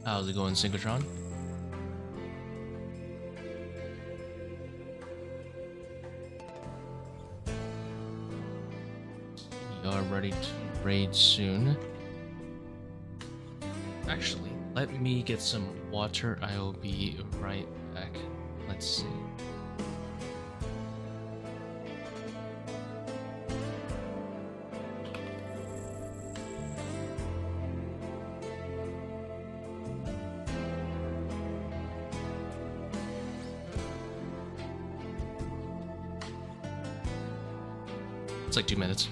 How's it going, Synchrotron? We are ready to raid soon. Actually, let me get some water. I will be right back. Let's see. It's like 2 minutes.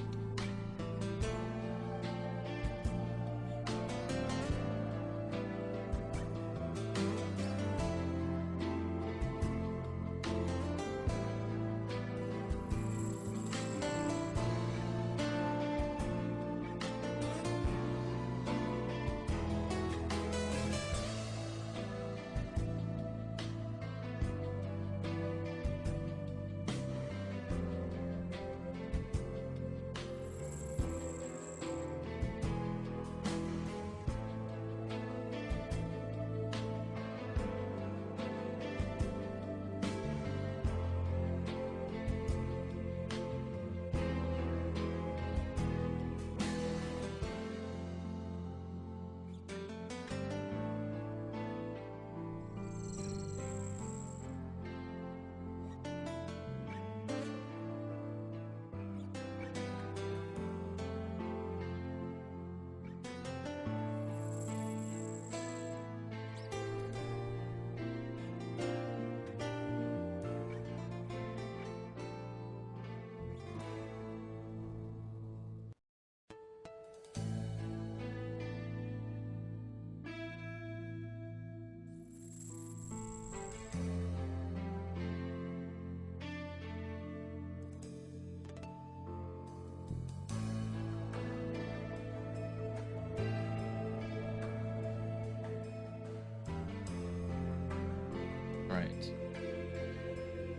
Right.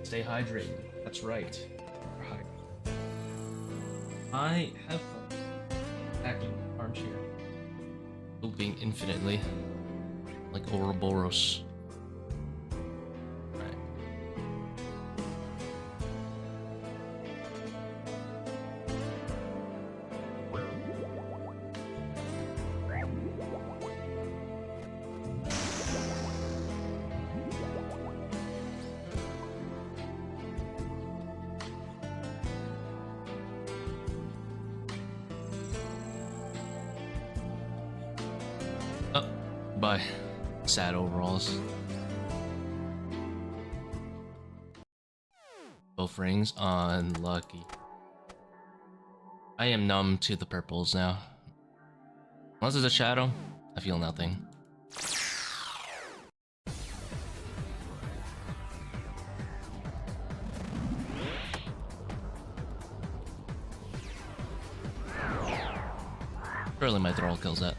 Stay hydrated. That's right. I have fun hacking armchair. Looping infinitely. Like Ouroboros. Right. Bye. Sad overalls. Both rings unlucky. I am numb to the purples now. Unless there's a shadow, I feel nothing. Surely my thrall kills that.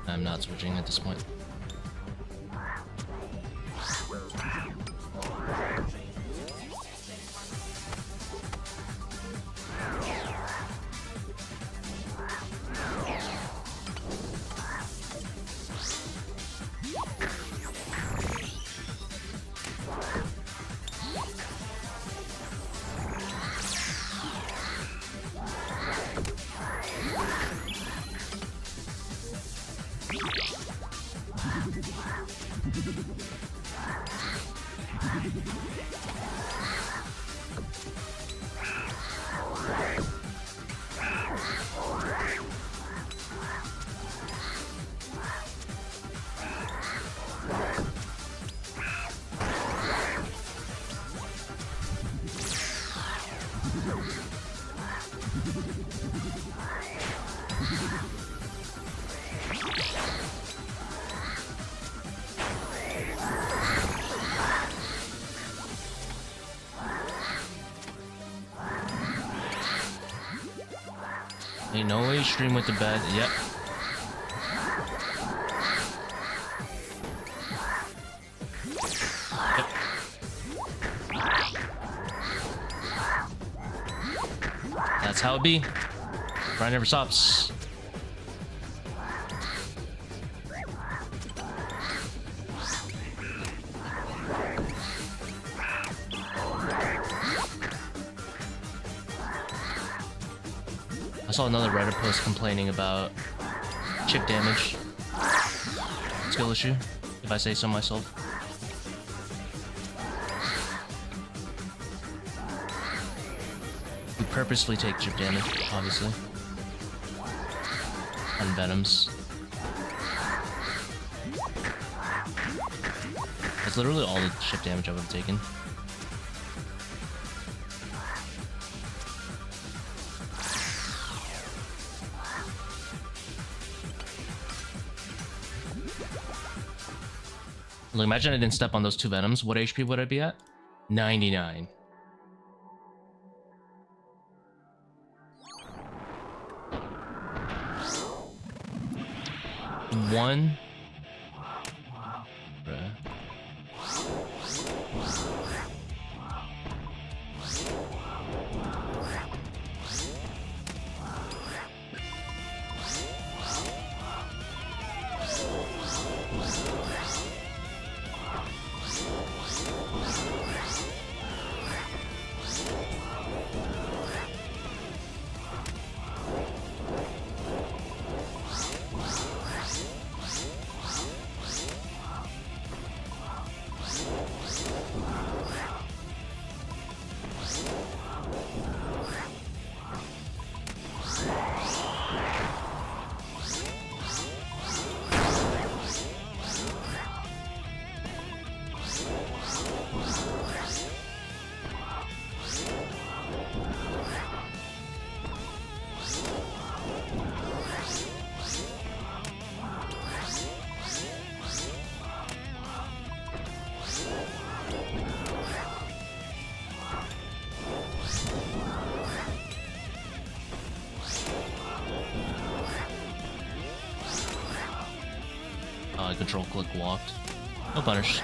I'm not switching at this point. Ain't no way you stream with the bed. Yep. Yep. That's how it be. Grind never stops. I saw another Reddit post complaining about chip damage. Skill issue, if I say so myself. We purposefully take chip damage, obviously. On Venoms. That's literally all the chip damage I've ever taken. Look, imagine I didn't step on those 2 Venoms. What HP would I be at? 99. One. Bruh. Control click walked. No punish.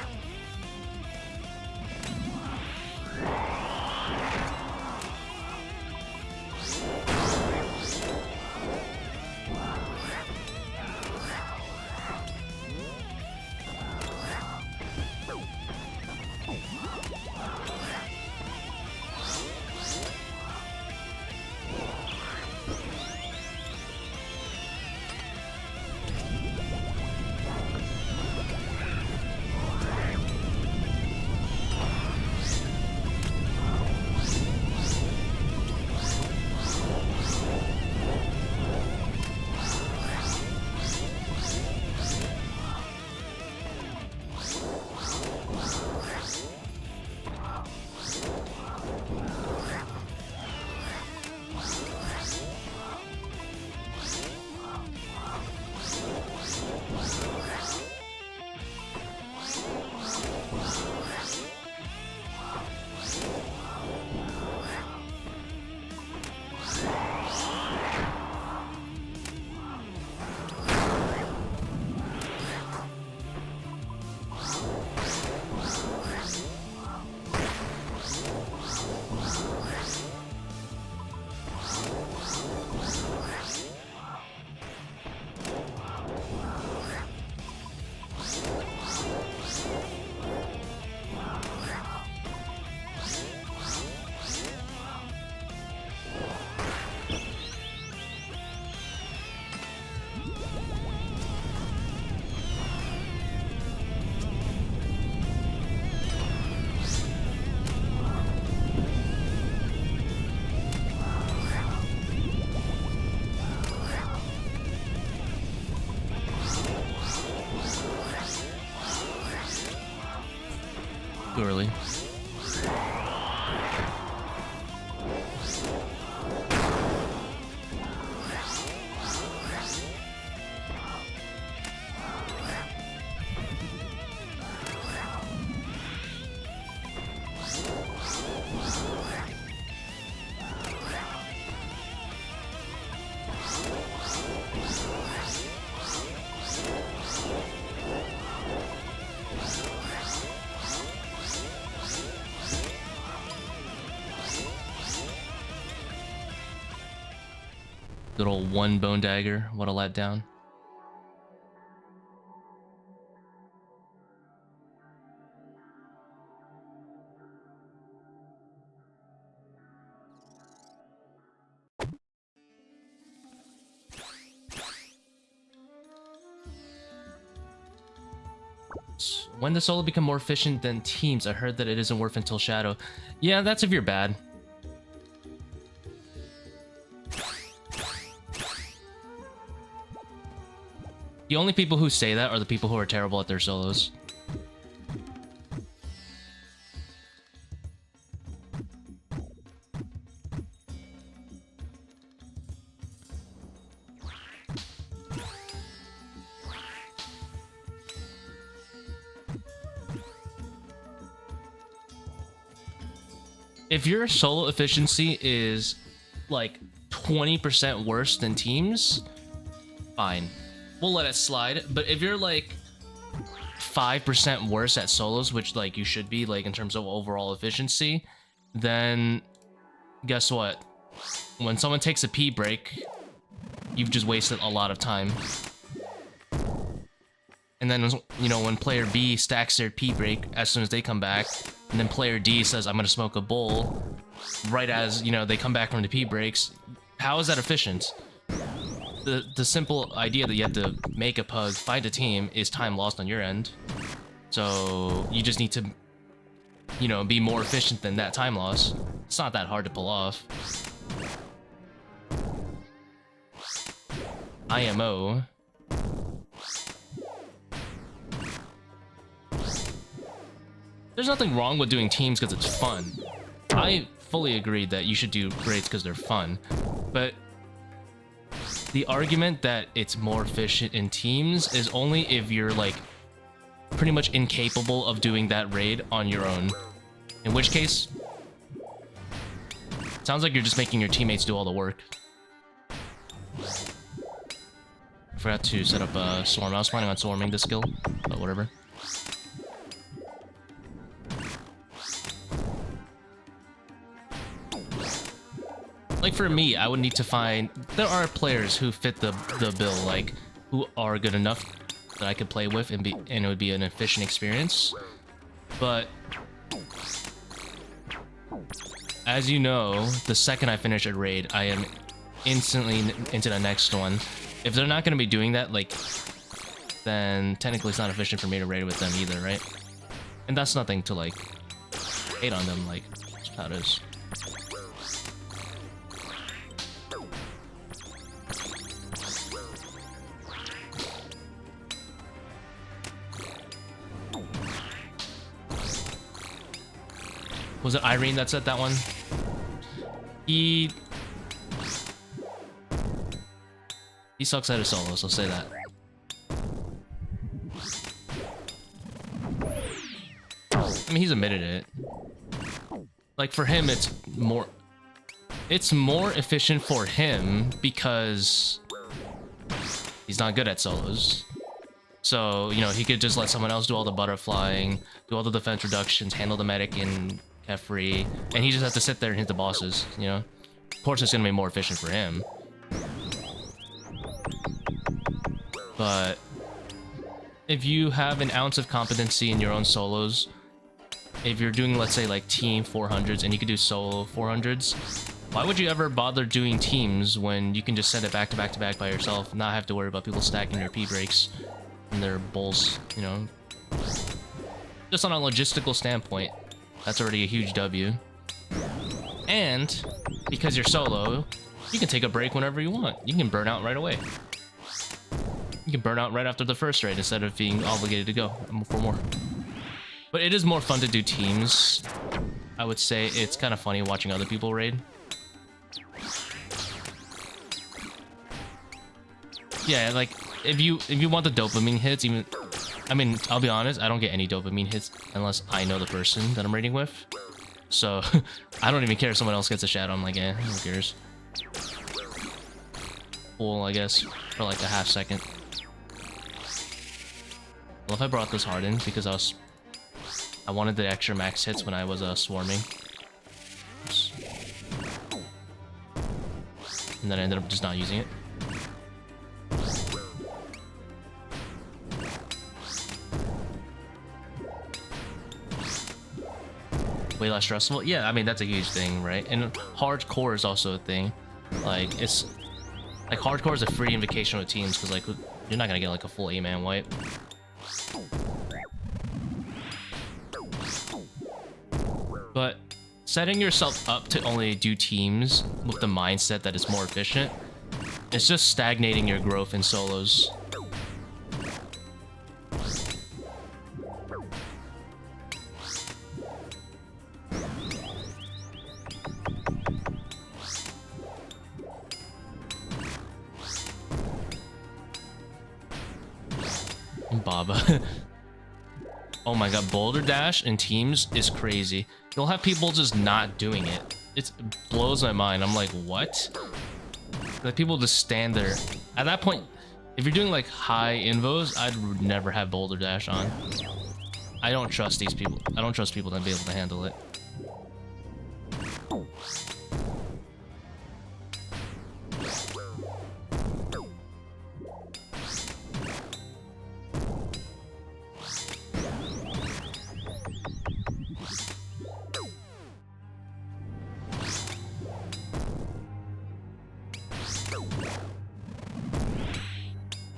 Good old one bone dagger. What a letdown. When does solo become more efficient than teams? I heard that it isn't worth until shadow. Yeah, that's if you're bad. The only people who say that are the people who are terrible at their solos. If your solo efficiency is like 20% worse than teams, fine. We'll let it slide. But if you're like 5% worse at solos, which like you should be like in terms of overall efficiency, then guess what? When someone takes a pee break, you've just wasted a lot of time. And then, you know, when player B stacks their pee break as soon as they come back, and then player D says, I'm gonna smoke a bowl, right as, you know, they come back from the pee breaks, how is that efficient? The simple idea that you have to make a pug, find a team, is time lost on your end. So you just need to, you know, be more efficient than that time loss. It's not that hard to pull off. IMO. There's nothing wrong with doing teams because it's fun. I fully agree that you should do raids because they're fun, but the argument that it's more efficient in teams is only if you're like pretty much incapable of doing that raid on your own. In which case, it sounds like you're just making your teammates do all the work. I forgot to set up a swarm. I was planning on swarming this skill, but whatever. Like for me, I would need to find... There are players who fit the bill, like, who are good enough that I could play with and it would be an efficient experience. But as you know, the second I finish a raid, I am instantly into the next one. If they're not going to be doing that, like, then technically it's not efficient for me to raid with them either, right? And that's nothing to, like, hate on them, like, that's how it is. Was it Irene that said that one? He sucks at his solos, I'll say that. I mean, he's admitted it. Like, for him, it's more efficient for him because he's not good at solos. So, you know, he could just let someone else do all the butterflying, do all the defense reductions, handle the medic in Kephri, and he just has to sit there and hit the bosses, you know? Of course, it's gonna be more efficient for him. But if you have an ounce of competency in your own solos, if you're doing, let's say, like team 400s and you could do solo 400s, why would you ever bother doing teams when you can just send it back to back to back by yourself, not have to worry about people stacking their P breaks and their bowls, you know? Just on a logistical standpoint, that's already a huge W. And because you're solo, you can take a break whenever you want. You can burn out right away. You can burn out right after the first raid instead of being obligated to go for more. But it is more fun to do teams. I would say it's kind of funny watching other people raid. Yeah, like if you want the dopamine hits, even, I mean, I'll be honest, I don't get any dopamine hits unless I know the person that I'm raiding with. So I don't even care if someone else gets a shadow. I'm like, eh, who cares? Cool, I guess, for like a half second. Well, if I brought this hard in because I wanted the extra max hits when I was swarming. Oops. and then I ended up just not using it. Way less stressful. Yeah, I mean that's a huge thing, right? And hardcore is also a thing. Like it's like hardcore is a free invocation with teams because like you're not gonna get like a full 8-man wipe. But setting yourself up to only do teams with the mindset that it's more efficient, it's just stagnating your growth in solos. Baba. Oh my god, boulder dash in teams is crazy. You'll have people just not doing it. It blows my mind. I'm like, what? Like people just stand there. At that point, if you're doing like high invos, I'd never have boulder dash on. I don't trust these people. I don't trust people to be able to handle it.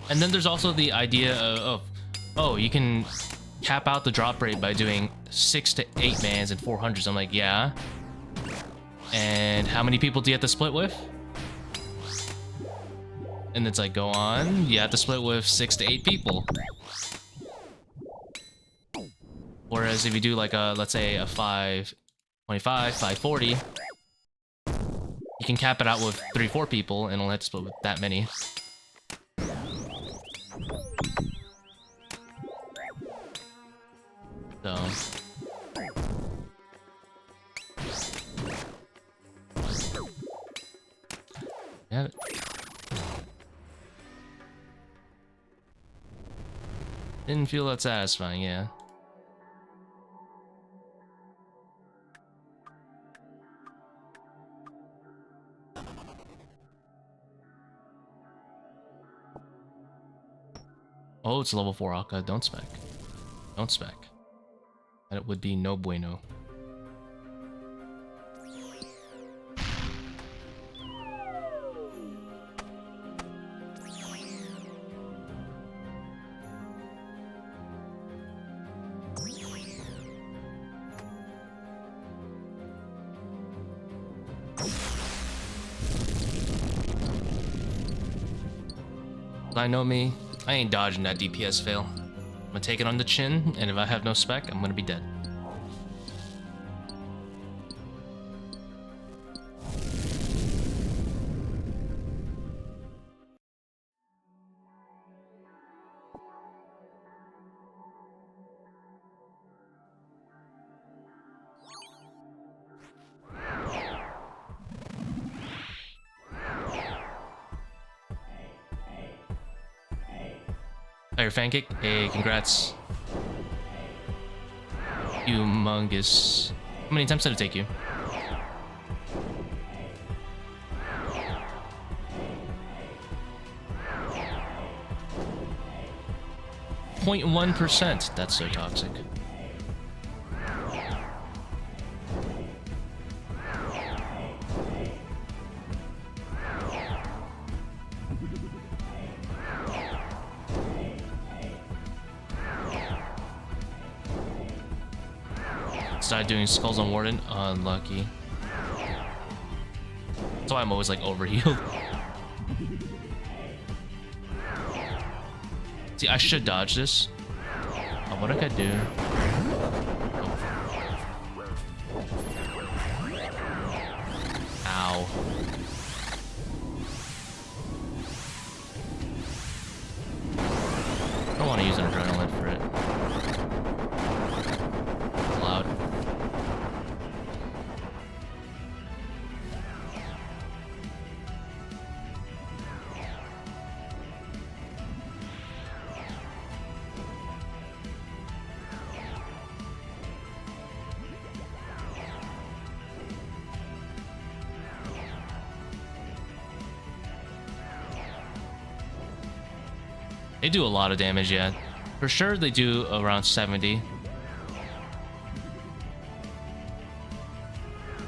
And then there's also the idea of, oh, you can cap out the drop rate by doing 6 to 8 mans and 400s. I'm like, yeah. And how many people do you have to split with? And it's like, go on. You have to split with 6 to 8 people. Whereas if you do like a, let's say a 525, 540, you can cap it out with 3-4 people and only have to split with that many. So yeah. Didn't feel that satisfying, yeah. Oh, it's level 4 Akka. Don't spec. Don't spec. That would be no bueno. I know me. I ain't dodging that DPS fail. I'm gonna take it on the chin, and if I have no spec, I'm gonna be dead. Fire Fancake, hey, congrats. Humongous. How many attempts did it take you? 0.1%. That's so toxic. Started doing skulls on Warden. Unlucky. That's why I'm always like overhealed. See, I should dodge this. Oh, what did I do? Ow. I don't want to use an adrenaline for it. Loud. They do a lot of damage, yeah. For sure, they do around 70.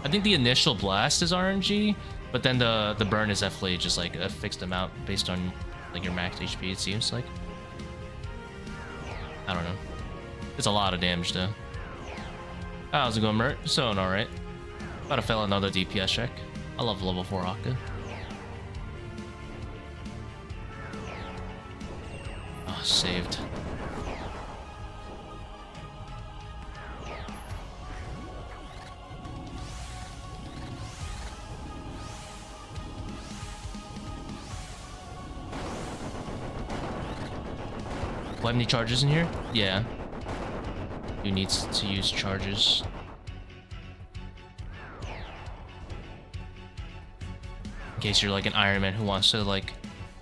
I think the initial blast is RNG, but then the burn is definitely just like a fixed amount based on like your max HP, it seems like. I don't know. It's a lot of damage though. How's it going, Mert? So alright. About to fail another DPS check. I love level 4 Akka. Oh, saved. Do I have any charges in here? Yeah. You need to use charges. In case you're like an Iron Man who wants to like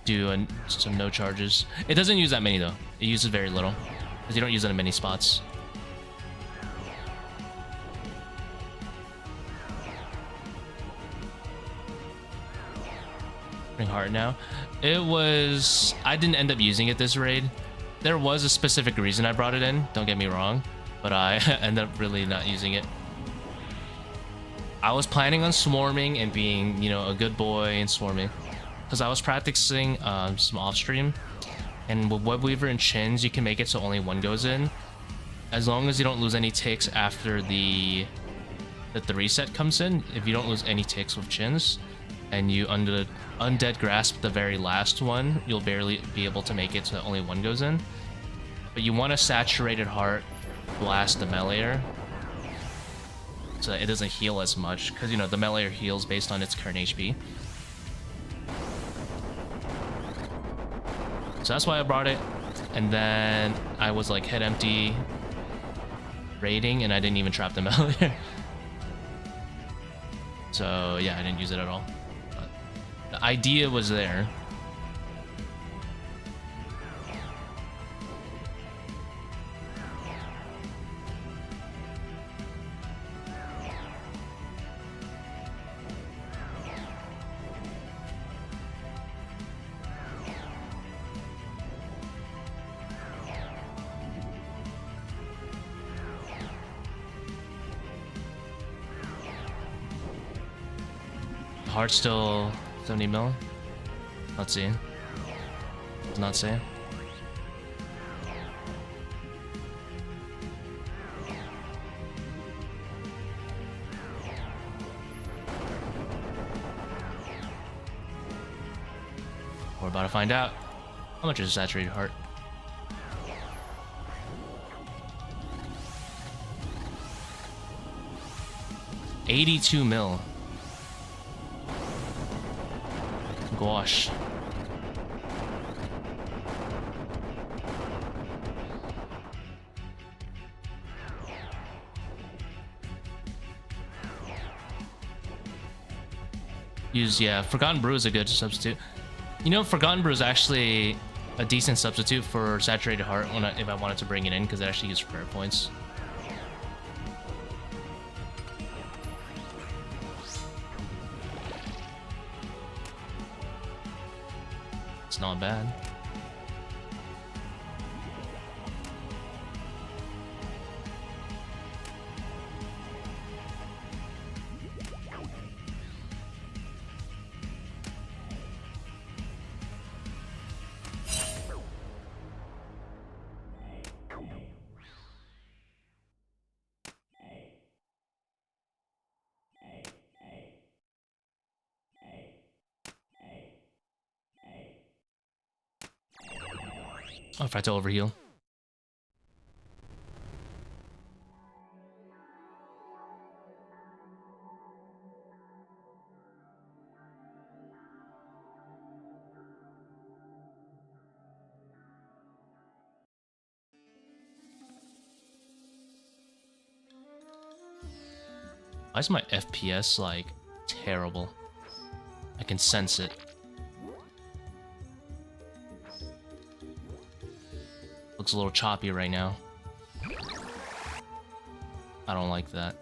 do some no charges. It doesn't use that many though. It uses very little. Because you don't use it in many spots. Bring heart now. It was... I didn't end up using it this raid. There was a specific reason I brought it in, don't get me wrong, but I ended up really not using it. I was planning on swarming and being, you know, a good boy and swarming, because I was practicing some off stream, and with webweaver and chins you can make it so only one goes in, as long as you don't lose any ticks after the reset comes in. If you don't lose any ticks with chins and you undead grasp the very last one, you'll barely be able to make it so that only one goes in. But you want a saturated heart blast the meleeer so that it doesn't heal as much, because you know the meleeer heals based on its current HP. So that's why I brought it. And then I was like head empty raiding and I didn't even trap the meleeer. So yeah, I didn't use it at all. But the idea was there. Heart still 70 mil. Let's see. Does not say. We're about to find out. How much is a saturated heart? $82 mil. Gosh. Yeah, Forgotten Brew is a good substitute. You know, Forgotten Brew is actually a decent substitute for Saturated Heart if I wanted to bring it in, because it actually gives prayer points. It's not bad. I'll try to overheal. Why is my FPS like terrible? I can sense it. Looks a little choppy right now. I don't like that.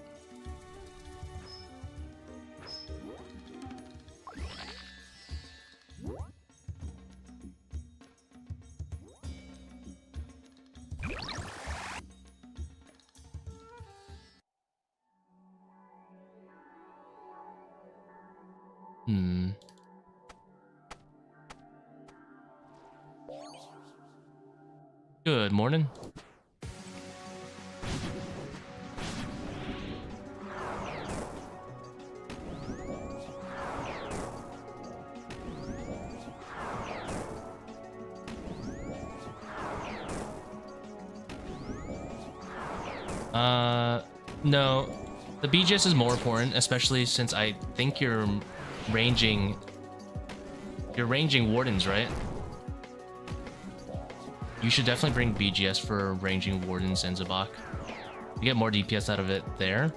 Hmm. Good morning. No, the BGS is more important, especially since I think you're ranging wardens, right? You should definitely bring BGS for ranging wardens and Zebak. You get more DPS out of it there.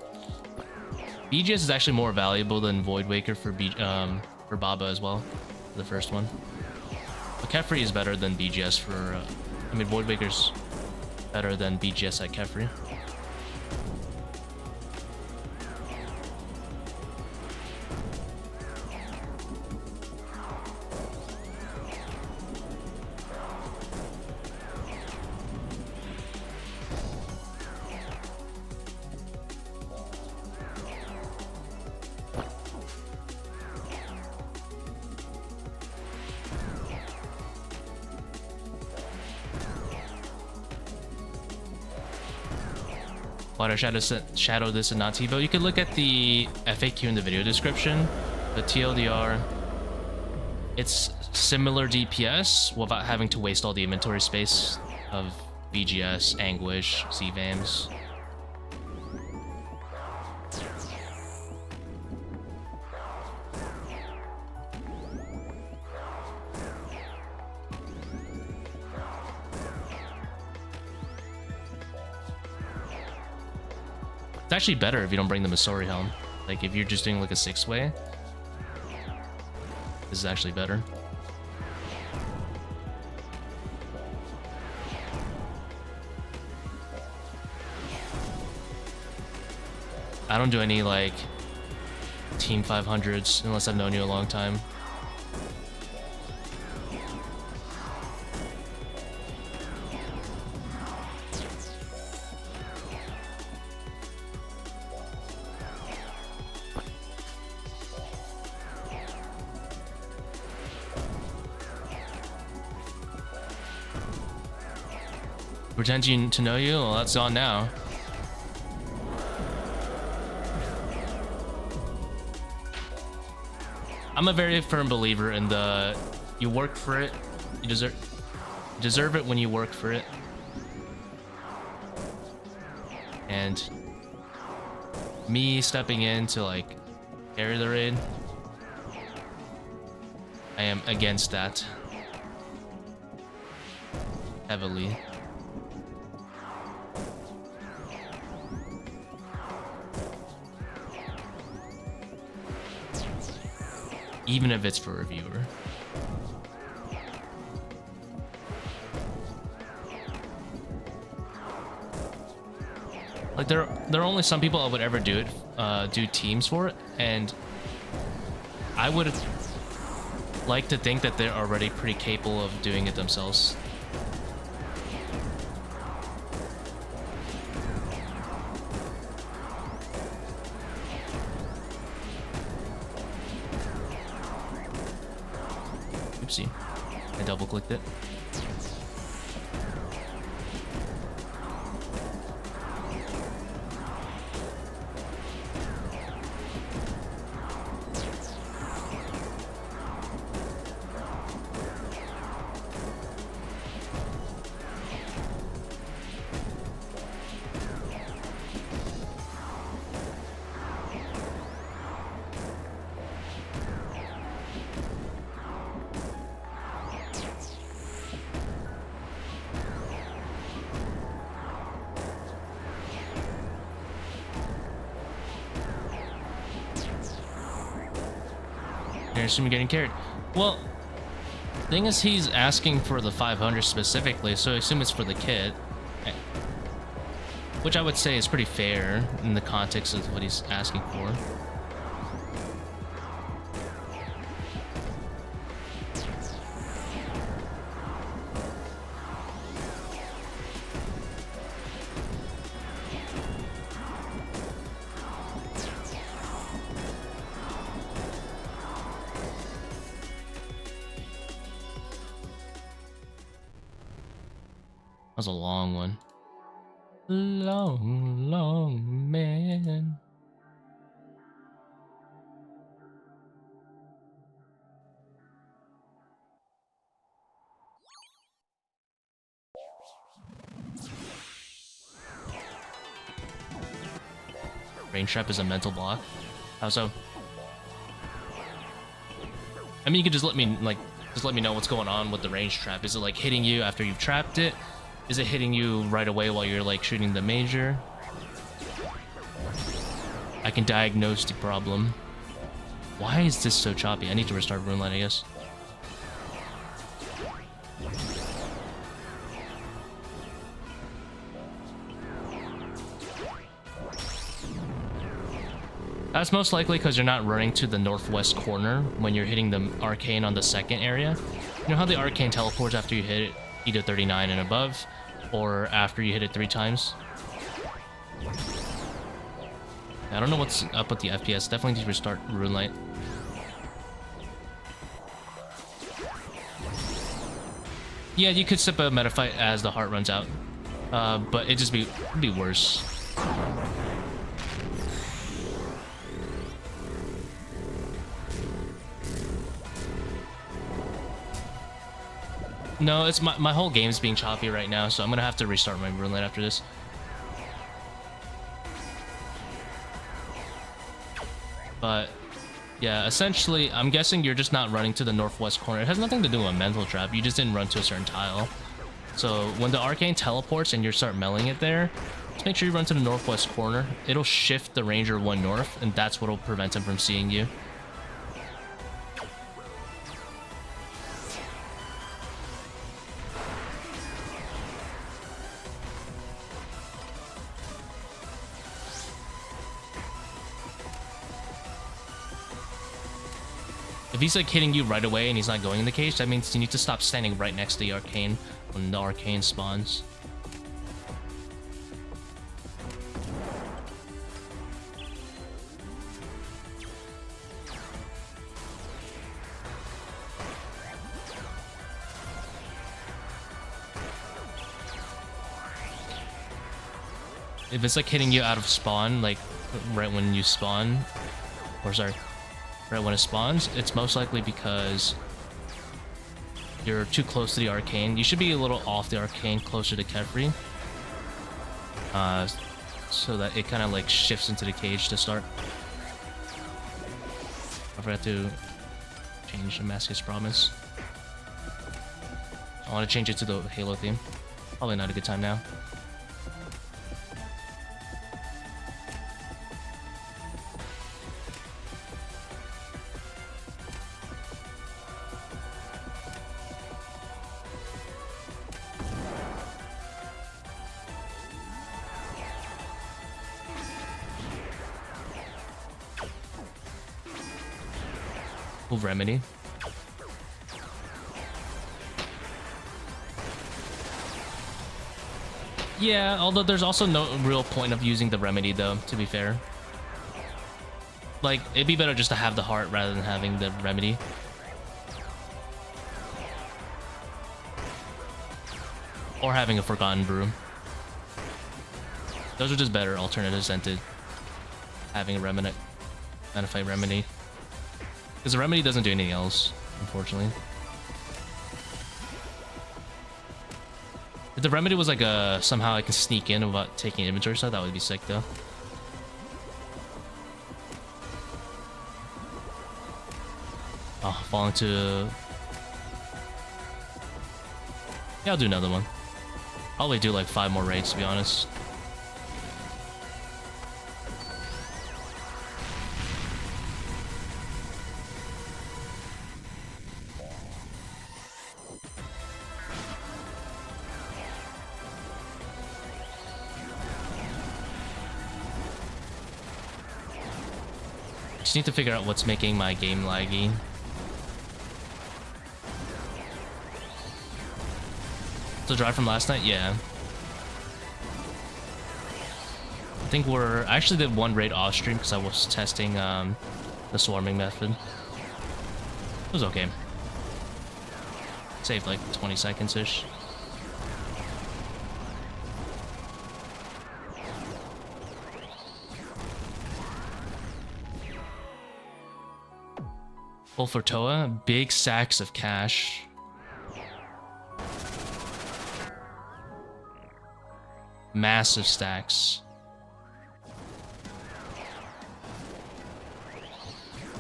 BGS is actually more valuable than Void Waker for Baba as well, for the first one. But Kephri is better than BGS for, I mean, Void Waker's better than BGS at Kephri. Water shadow this and not Tbow. You could look at the FAQ in the video description. The TLDR, it's similar DPS without having to waste all the inventory space of BGS, Anguish, zvambs. It's actually better if you don't bring the Masori helm. Like if you're just doing like a 6-way, this is actually better. I don't do any like team 500s unless I've known you a long time. Pretending to know you? Well, that's on now. I'm a very firm believer in the you work for it, you deserve it when you work for it. And me stepping in to like carry the raid, I am against that heavily. Even if it's for a viewer. Like there are only some people I would ever do it, do teams for it, and I would like to think that they're already pretty capable of doing it themselves. Oopsie, I double clicked it. I assume you're getting carried. Well, thing is, he's asking for the 500 specifically, so I assume it's for the kit, which I would say is pretty fair in the context of what he's asking for. was a long one. Long, long man. Range trap is a mental block. How so? I mean, you could just let me know what's going on with the range trap. Is it like hitting you after you've trapped it? Is it hitting you right away while you're like shooting the major? I can diagnose the problem. Why is this so choppy? I need to restart Runelight, I guess. That's most likely because you're not running to the northwest corner when you're hitting the arcane on the second area. You know how the arcane teleports after you hit it either 39 and above, or after you hit it 3 times? I don't know what's up with the FPS. Definitely need to restart Runelight. Yeah, you could sip a meta fight as the heart runs out, but it'd just be worse. No, it's my whole game's being choppy right now, so I'm gonna have to restart my Runelight after this. But yeah, essentially, I'm guessing you're just not running to the northwest corner. It has nothing to do with a mental trap. You just didn't run to a certain tile. So when the arcane teleports and you start melling it there, just make sure you run to the northwest corner. It'll shift the ranger 1 north, and that's what'll prevent him from seeing you. If he's like hitting you right away and he's not going in the cage, that means you need to stop standing right next to the arcane when the arcane spawns. If it's like hitting you out of spawn, like right when you spawn, or sorry, right when it spawns, it's most likely because you're too close to the arcane. You should be a little off the arcane, closer to Kephri, so that it kind of like shifts into the cage to start. I forgot to change the Damascus Promise. I want to change it to the Halo theme. Probably not a good time now. Remedy. Yeah, although there's also no real point of using the remedy though, to be fair. Like, it'd be better just to have the heart rather than having the remedy. Or having a Forgotten Brew. Those are just better alternatives than to having a remedy. Fight remedy. Because the remedy doesn't do anything else, unfortunately. If the remedy was like a somehow I can sneak in without taking inventory stuff, that would be sick though. Oh, falling to... Yeah, I'll do another one. Probably do like 5 more raids, to be honest. Just need to figure out what's making my game laggy. The drive from last night? Yeah. I think I actually did 1 raid off stream because I was testing the swarming method. It was okay. Saved like 20 seconds-ish. Pull for ToA, big sacks of cash. Massive stacks.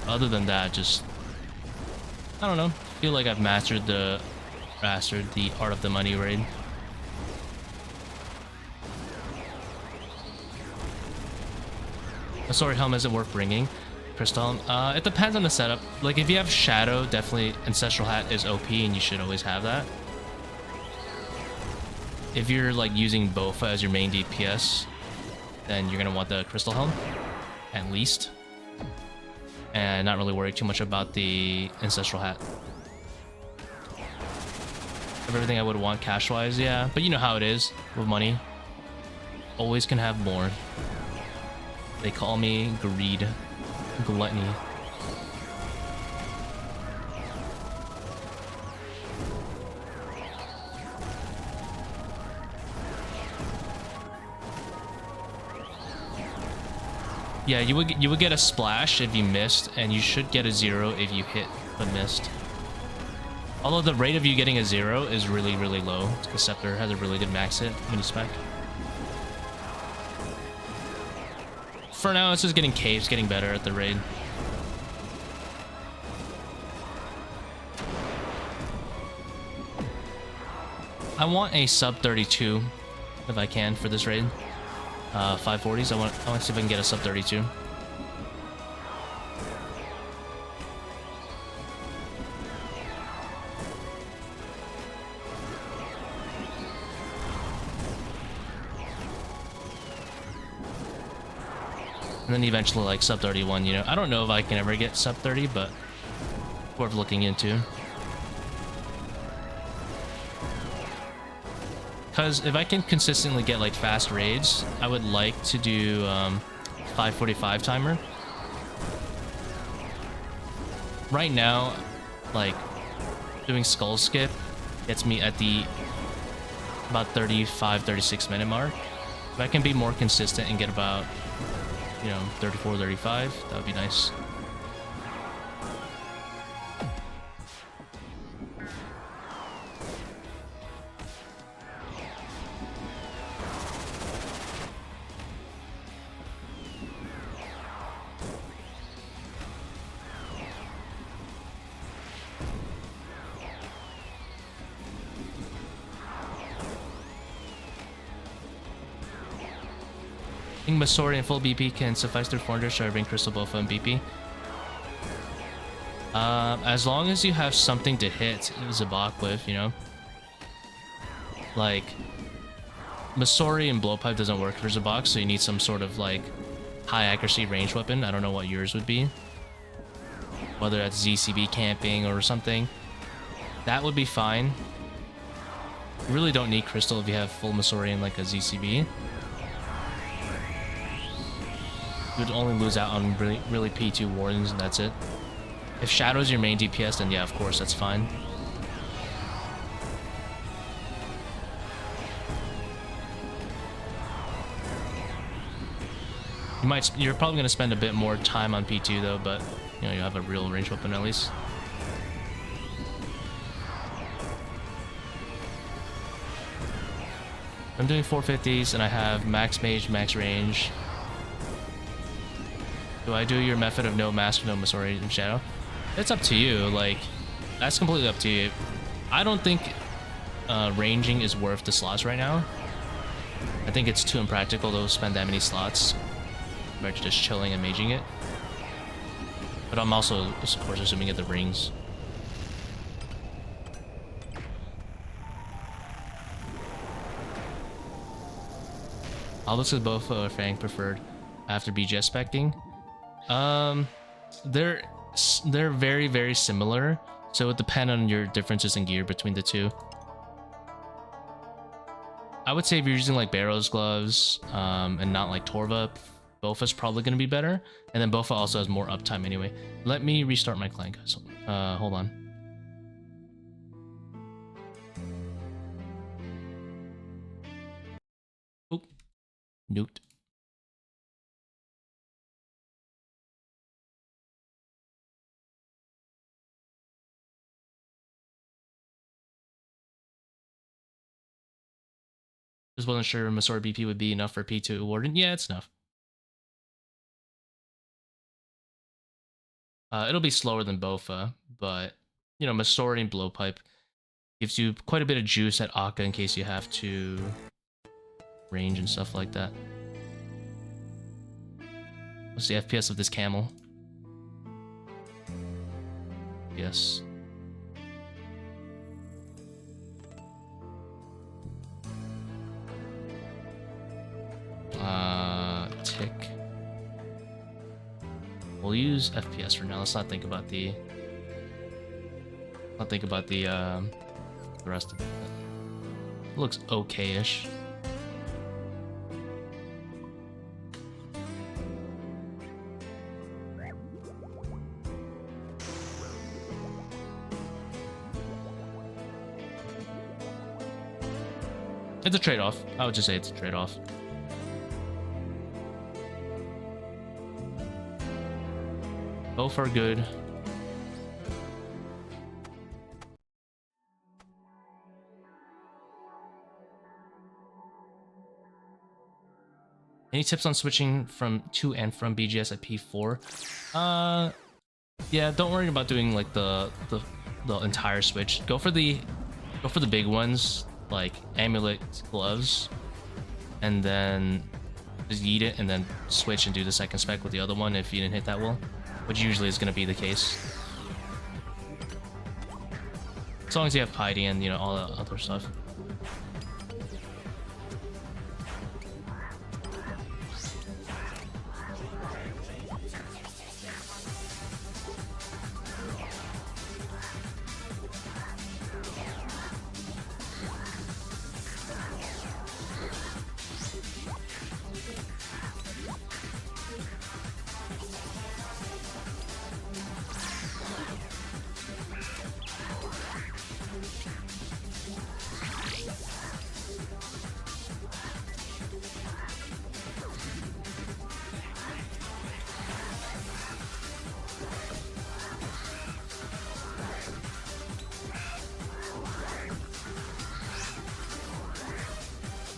Other than that, just I don't know. Feel like I've mastered the art of the money raid. Sorry, helm isn't worth bringing. Crystal helm. It depends on the setup. Like if you have Shadow, definitely Ancestral Hat is OP and you should always have that. If you're like using Bofa as your main DPS, then you're gonna want the Crystal Helm, at least. And not really worry too much about the Ancestral Hat. Everything I would want cash-wise, yeah. But you know how it is with money. Always can have more. They call me greed. Gluttony. Yeah, you would get a splash if you missed, and you should get a 0 if you hit but missed. Although the rate of you getting a 0 is really, really low. The Sceptre has a really good max hit mini spec. For now, it's just getting caves, getting better at the raid. I want a sub 32 if I can for this raid. 540s. I want to see if I can get a sub 32. And then eventually like sub 31, you know. I don't know if I can ever get sub 30, but worth looking into. Because if I can consistently get like fast raids, I would like to do 545 timer. Right now, like doing skull skip gets me at the about 35-36 minute mark. If I can be more consistent and get about, you know, 34-35, that would be nice. I think Masori and full BP can suffice through 400 sharpening Crystal Bofa and BP. As long as you have something to hit Zebak with, you know? Like, Masori and blowpipe doesn't work for Zebak, so you need some sort of, like, high accuracy range weapon. I don't know what yours would be. Whether that's ZCB camping or something. That would be fine. You really don't need Crystal if you have full Masori and, like, a ZCB. You would only lose out on really P2 wardens, and that's it. If Shadow's your main DPS, then yeah, of course, that's fine. You're probably gonna spend a bit more time on P2 though, but you know, you have a real range weapon at least. I'm doing 450s and I have max mage, max range. Do I do your method of no mask, no Masori, and Shadow? It's up to you. Like, that's completely up to you. I don't think ranging is worth the slots right now. I think it's too impractical to spend that many slots compared to just chilling and maging it. But I'm also, of course, assuming at the rings. I'll look at both Fang preferred after BGS specting. They're very, very similar, so it would depend on your differences in gear between the two. I would say if you're using like Barrow's gloves and not like Torva, Bofa's probably going to be better, and then Bofa also has more uptime anyway. Let me restart my clan, guys. Hold on. Oop. Nuked. Just wasn't sure Masora BP would be enough for P2 Warden. Yeah, it's enough. It'll be slower than Bofa, but you know, Masora and Blowpipe gives you quite a bit of juice at Akka in case you have to range and stuff like that. What's the FPS of this camel? Yes. Tick. We'll use FPS for now. Let's not think about the. The rest of it. It looks okay-ish. It's a trade-off. I would just say it's a trade-off. Both are good. Any tips on switching from to and from BGS at P4? Yeah, don't worry about doing like the entire switch. Go for the big ones like amulet gloves, and then just yeet it and then switch and do the second spec with the other one if you didn't hit that wall, which usually is going to be the case. As long as you have piety and, you know, all the other stuff.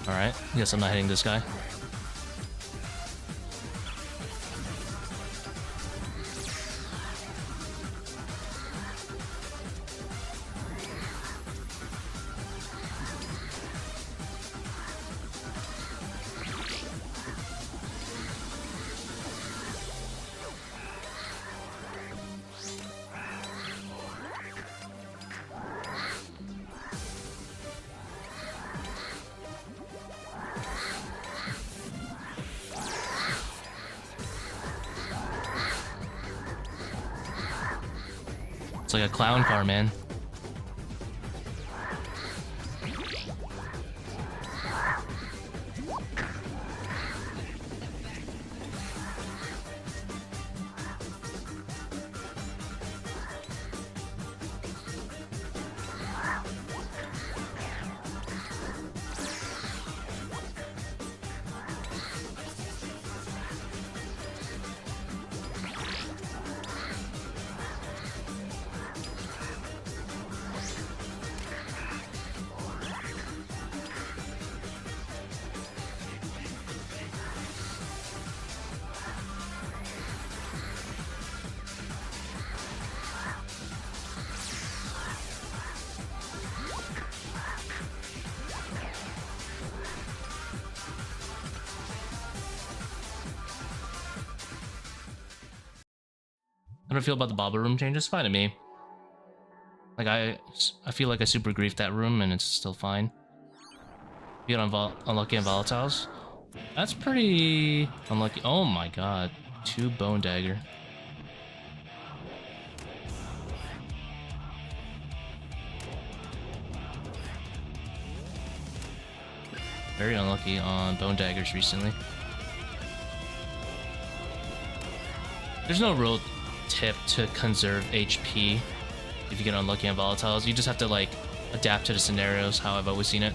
Alright, guess I'm not hitting this guy. It's like a clown car, man. How do I feel about the bobble room change? It's fine to me. Like, I feel like I super griefed that room and it's still fine. You get unlucky on volatiles. That's pretty unlucky. Oh my god. 2 bone dagger. Very unlucky on bone daggers recently. There's no real tip to conserve HP if you get unlucky on volatiles. You just have to like adapt to the scenarios, how I've always seen it.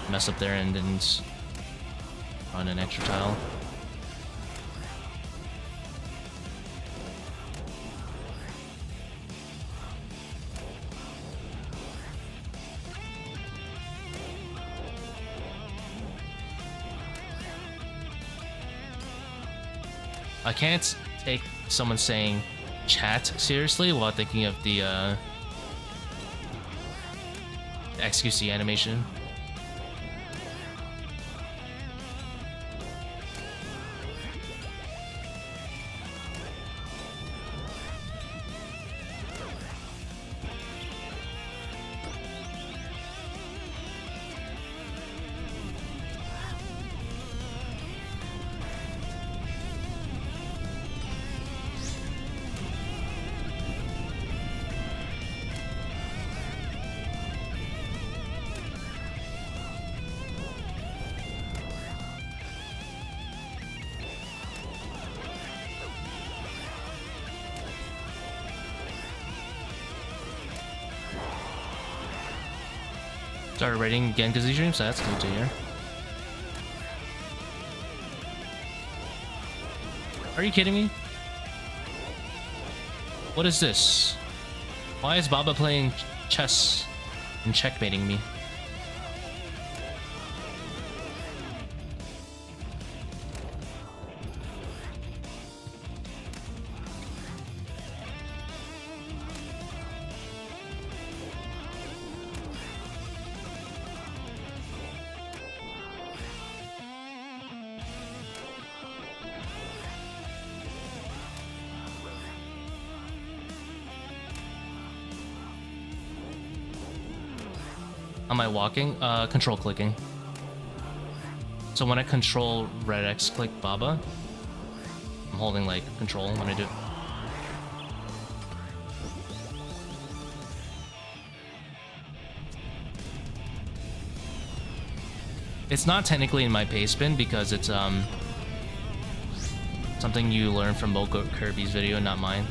Mess up there and didn't run an extra tile. I can't take someone saying chat seriously while thinking of the XQC animation. Started raiding again because he streams, so that's good to hear. Are you kidding me? What is this? Why is Baba playing chess and checkmating me? Am I walking? Control clicking. So when I control red X click Baba, I'm holding like control when I do it. It's not technically in my pace bin because it's something you learn from Moko Kirby's video, not mine.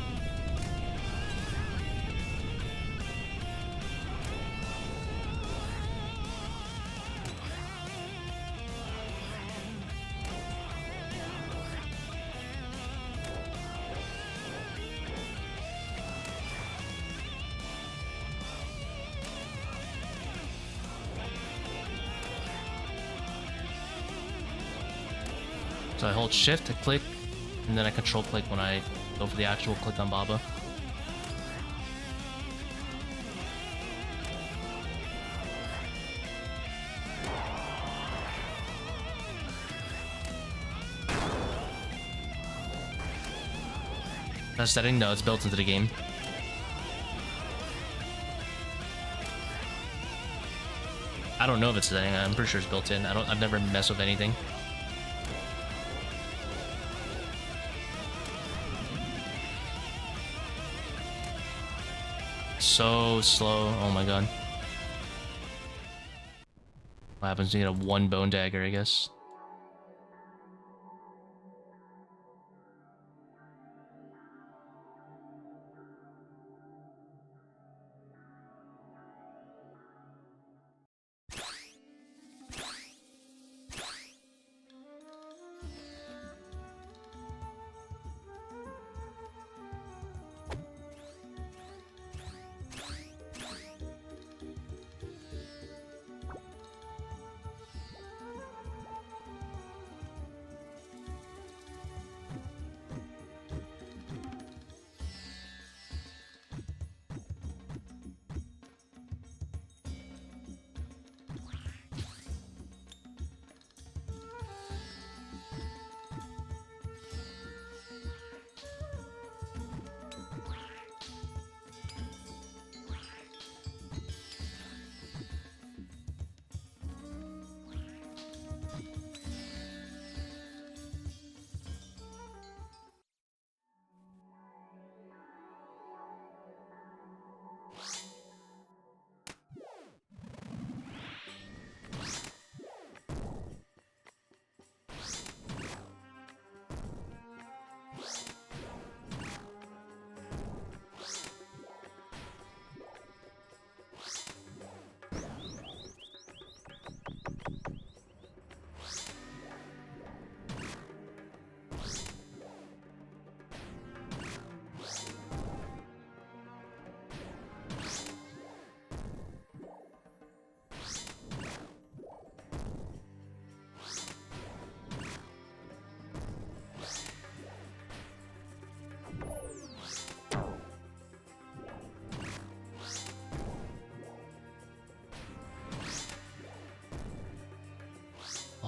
So I hold shift to click, and then I control click when I go for the actual click on Baba. That setting? No, it's built into the game. I don't know if it's a setting. I'm pretty sure it's built in. I've never messed with anything. So slow. Oh my god. What happens when you get a one bone dagger, I guess?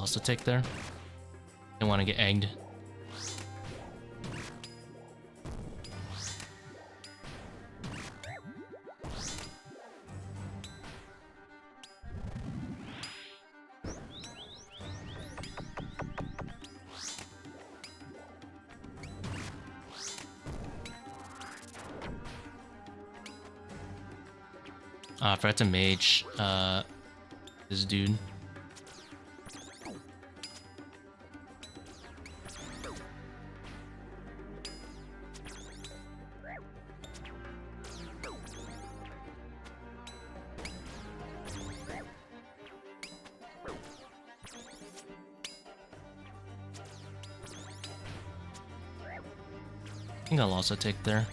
Lost a tick there. Didn't want to get egged. I forgot to mage this dude. I think I lost a tick there.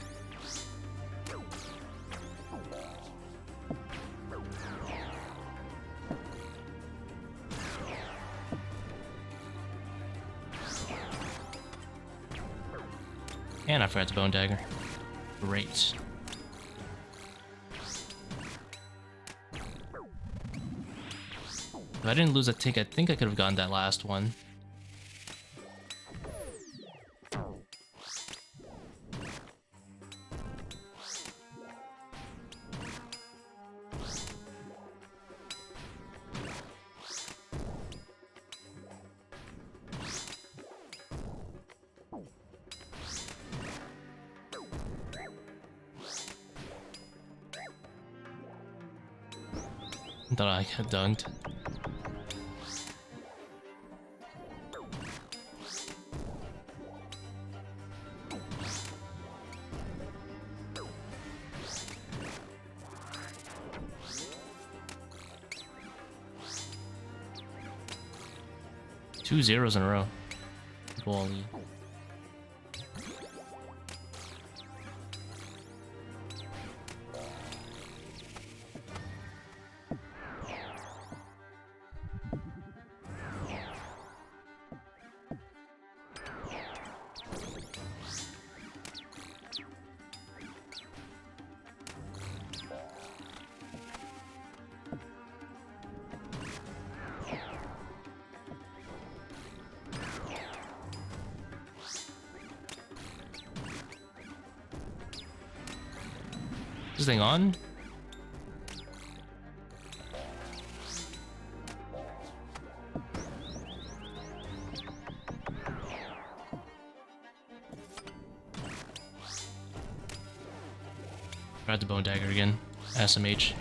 And I forgot to bone dagger. Great. If I didn't lose a tick, I think I could have gotten that last one. Thought I got dunked. Two zeros in a row. Wally. This thing on? Grab the bone dagger again. SMH.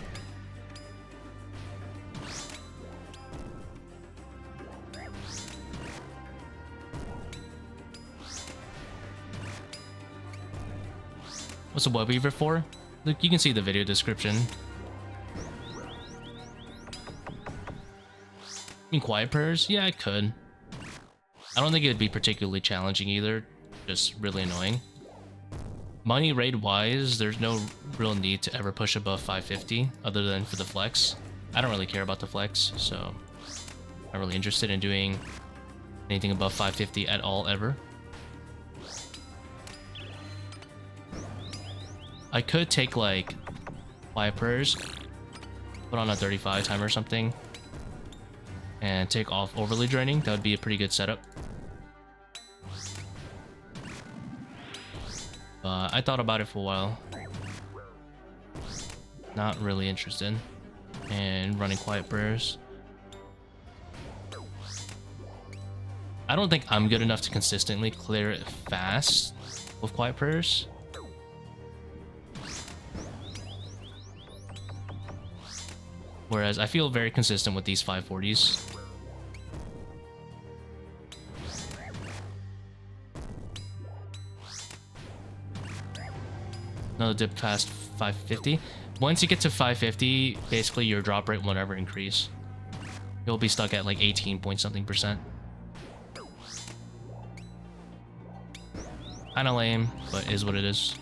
What's a webweaver for? Look, you can see the video description. I mean, quiet prayers? Yeah, I could. I don't think it would be particularly challenging either. Just really annoying. Money raid wise, there's no real need to ever push above 550 other than for the flex. I don't really care about the flex, so I'm not really interested in doing anything above 550 at all ever. I could take like quiet prayers, put on a 35 timer or something, and take off overly draining. That would be a pretty good setup. But I thought about it for a while. Not really interested in running quiet prayers. I don't think I'm good enough to consistently clear it fast with quiet prayers. Whereas I feel very consistent with these 540s. Another dip past 550. Once you get to 550, basically your drop rate will never increase. You'll be stuck at like 18 point something %. Kinda lame, but is what it is.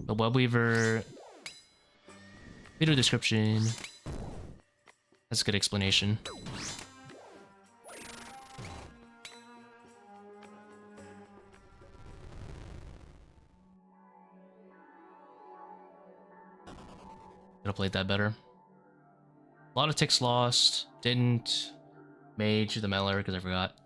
The webweaver video description. That's a good explanation. have played that better. A lot of ticks lost. Didn't mage the meller because I forgot.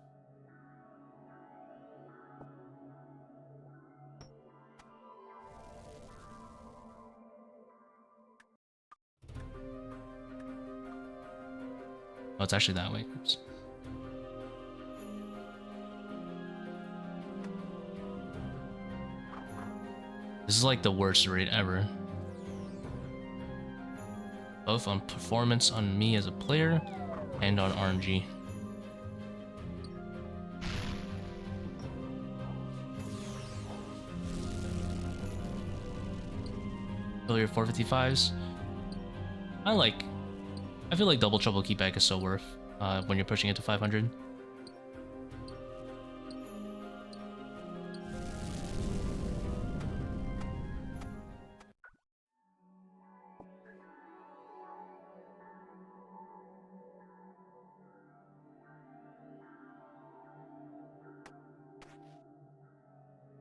Oh, it's actually that way. Oops. This is like the worst raid ever. Both on performance on me as a player and on RNG. Fill your 455s. I feel like double trouble keepback is so worth when you're pushing it to 500.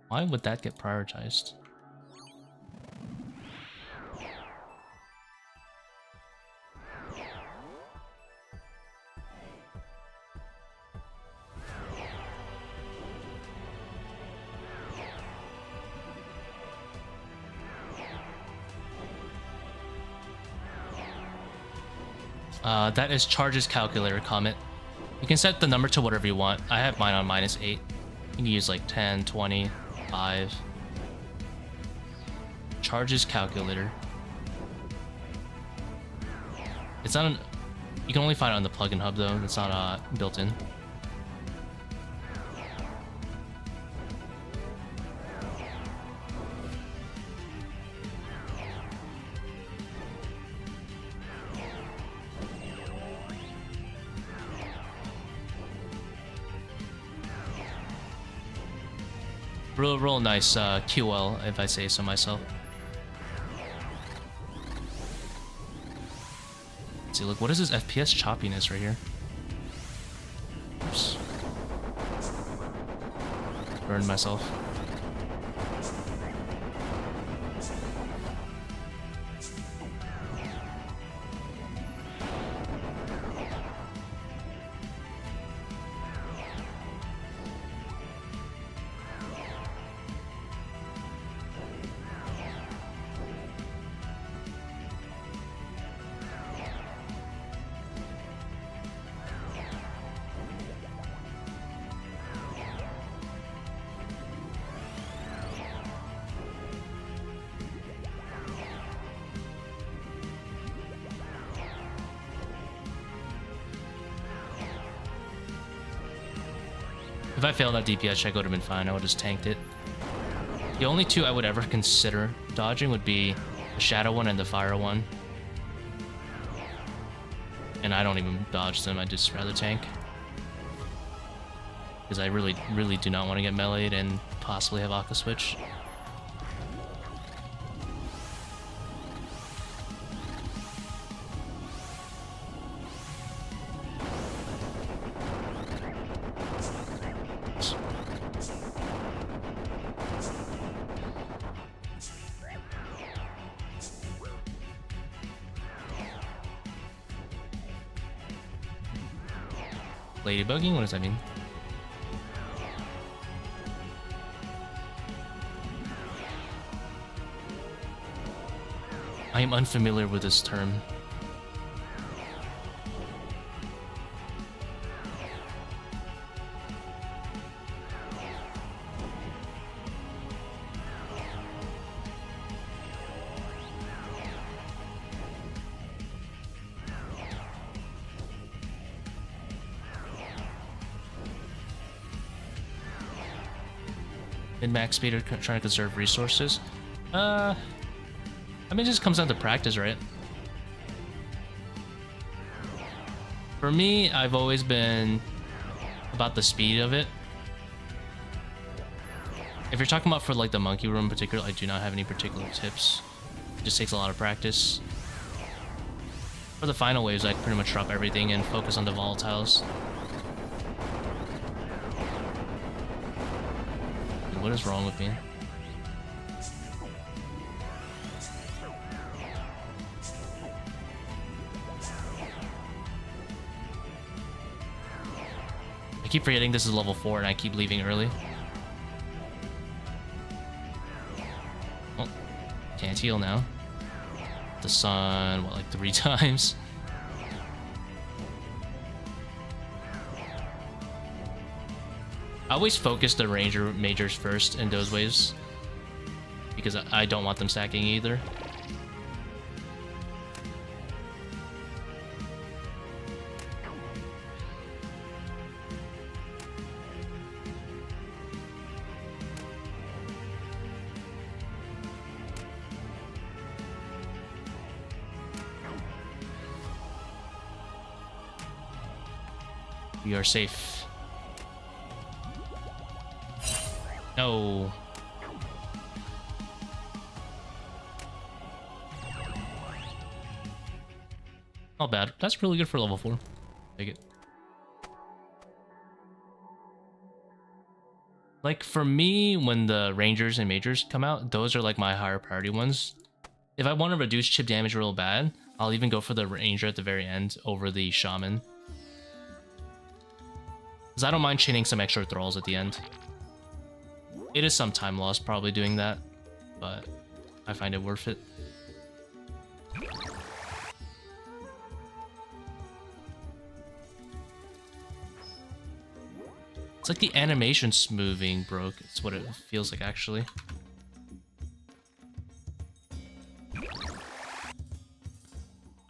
Why would that get prioritized? That is charges calculator comment. You can set the number to whatever you want. I have mine on -8. You can use like 10, 20, 5. Charges calculator. It's not you can only find it on the plugin hub though. It's not built in. Real nice QL, if I say so myself. Let's see, look, what is this FPS choppiness right here? Oops. Burned myself. If I failed that DPS check, I would have been fine. I would have just tanked it. The only two I would ever consider dodging would be the shadow one and the fire one. And I don't even dodge them, I just rather tank. Because I really do not want to get meleeed and possibly have Aqua Switch. Ladybugging? What does that mean? I am unfamiliar with this term. Max speed or trying to conserve resources. I mean, it just comes down to practice, right? For me, I've always been about the speed of it. If you're talking about for like the monkey room in particular, I do not have any particular tips. It just takes a lot of practice. For the final waves, I pretty much drop everything and focus on the volatiles. What is wrong with me? keep forgetting this is level 4 and I keep leaving early. Oh, can't heal now. The sun, what, like 3 times? I always focus the ranger majors first in those waves because I don't want them stacking either. We are safe. No. Not bad. That's really good for level 4. Take it. Like, for me, when the rangers and majors come out, those are like my higher priority ones. If I want to reduce chip damage real bad, I'll even go for the ranger at the very end over the shaman. Because I don't mind chaining some extra thralls at the end. It is some time loss probably doing that, but I find it worth it. It's like the animation smoothing broke. It's what it feels like, actually.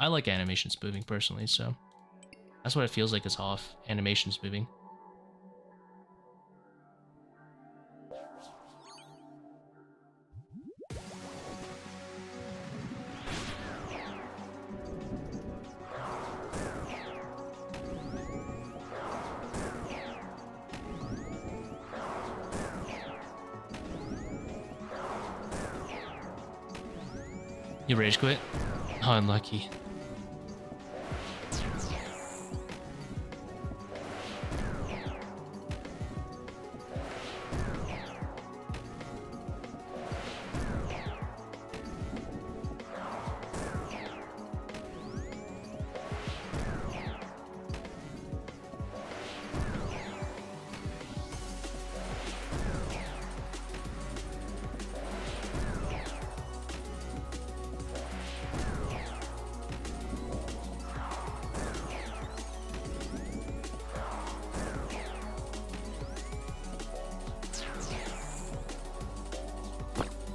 I like animation smoothing personally, so that's what it feels like is off. Animation smoothing. You rage quit? Oh, unlucky.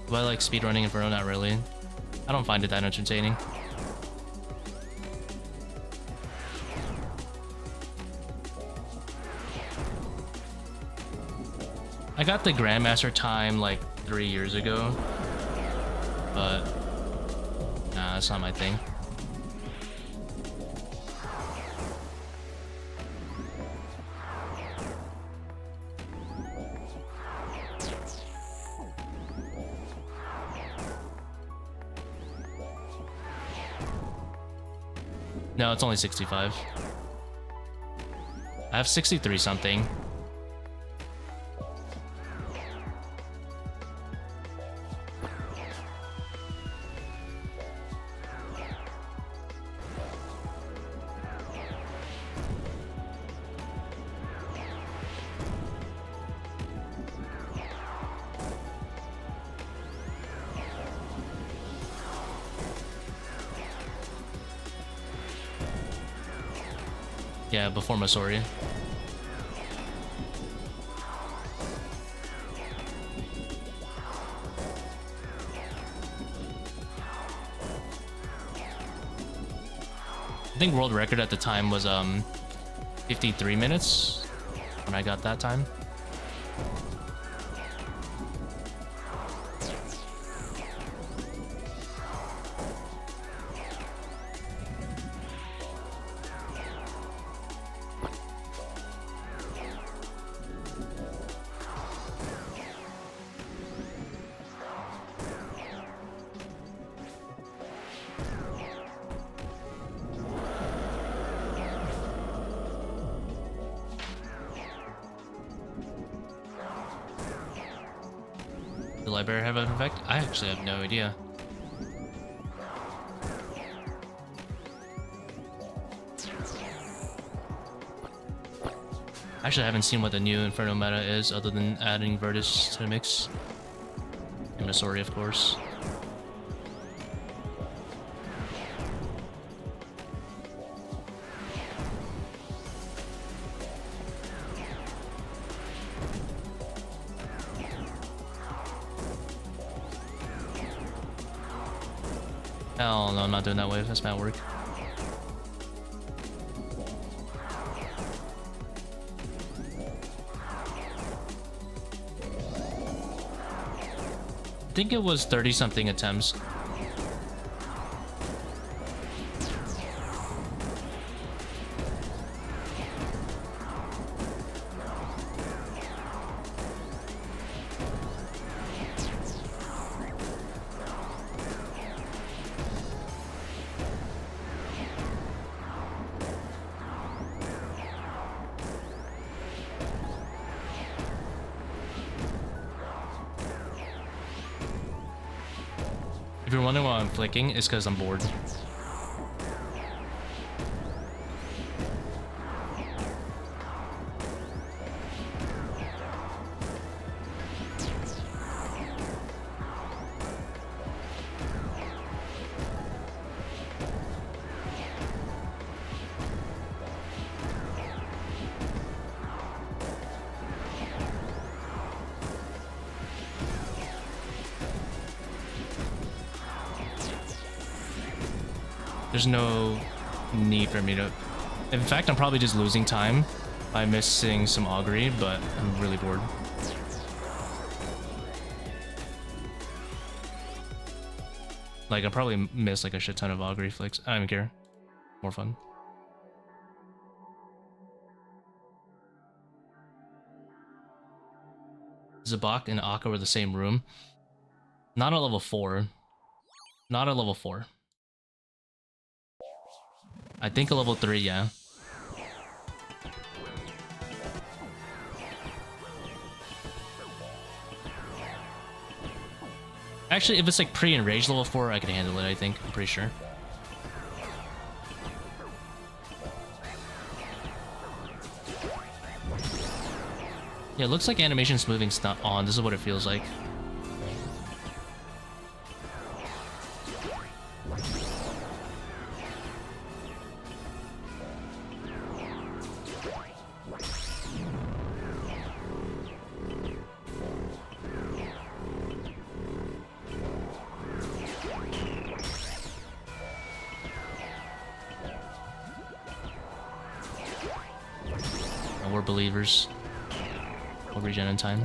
Do I like speedrunning Inferno? Not really. I don't find it that entertaining. I got the Grandmaster time like 3 years ago, but nah, that's not my thing. No, it's only 65. I have 63 something. Yeah, before Masori. I think world record at the time was 53 minutes when I got that time. The library have an effect? I actually have no idea. I Actually, I haven't seen what the new Inferno meta is other than adding Virtus to the mix. And Missouri, of course. Hell no, I'm not doing that wave. That's bad work. I think it was 30-something attempts. If you're wondering why I'm flicking, it's because I'm bored. There's no need for me to... In fact, I'm probably just losing time by missing some augury, but I'm really bored. Like, I'll probably miss like a shit ton of augury flicks. I don't even care. More fun. Zebak and Akka were the same room. Not at level 4. Not at level 4. I think a level 3, yeah. Actually, if it's like pre-enraged level 4, I can handle it, I think. I'm pretty sure. Yeah, it looks like animation smoothing's not on. This is what it feels like. We're believers. We'll regen in time.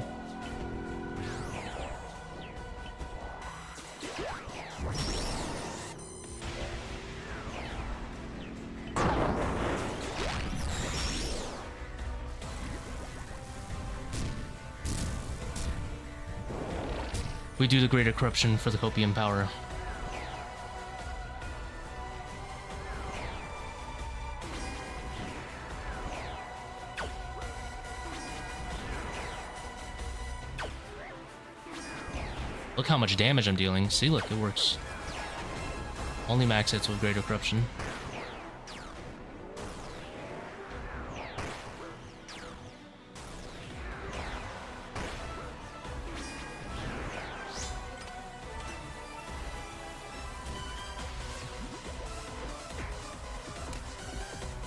We do the greater corruption for the copium power. Look how much damage I'm dealing. See, look, it works. Only max hits with greater corruption.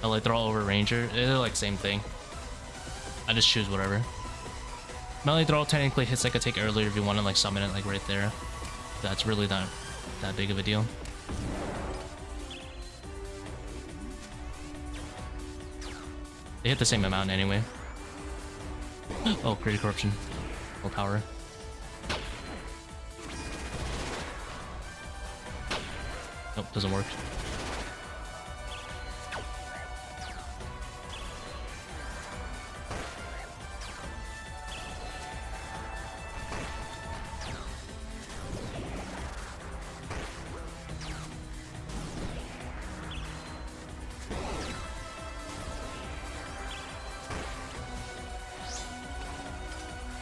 I like throw over ranger. They're like same thing. I just choose whatever. Melee throw technically hits like a take earlier if you want to like summon it like right there. That's really not that big of a deal. They hit the same amount anyway. Oh, greater corruption. More power. Nope, doesn't work.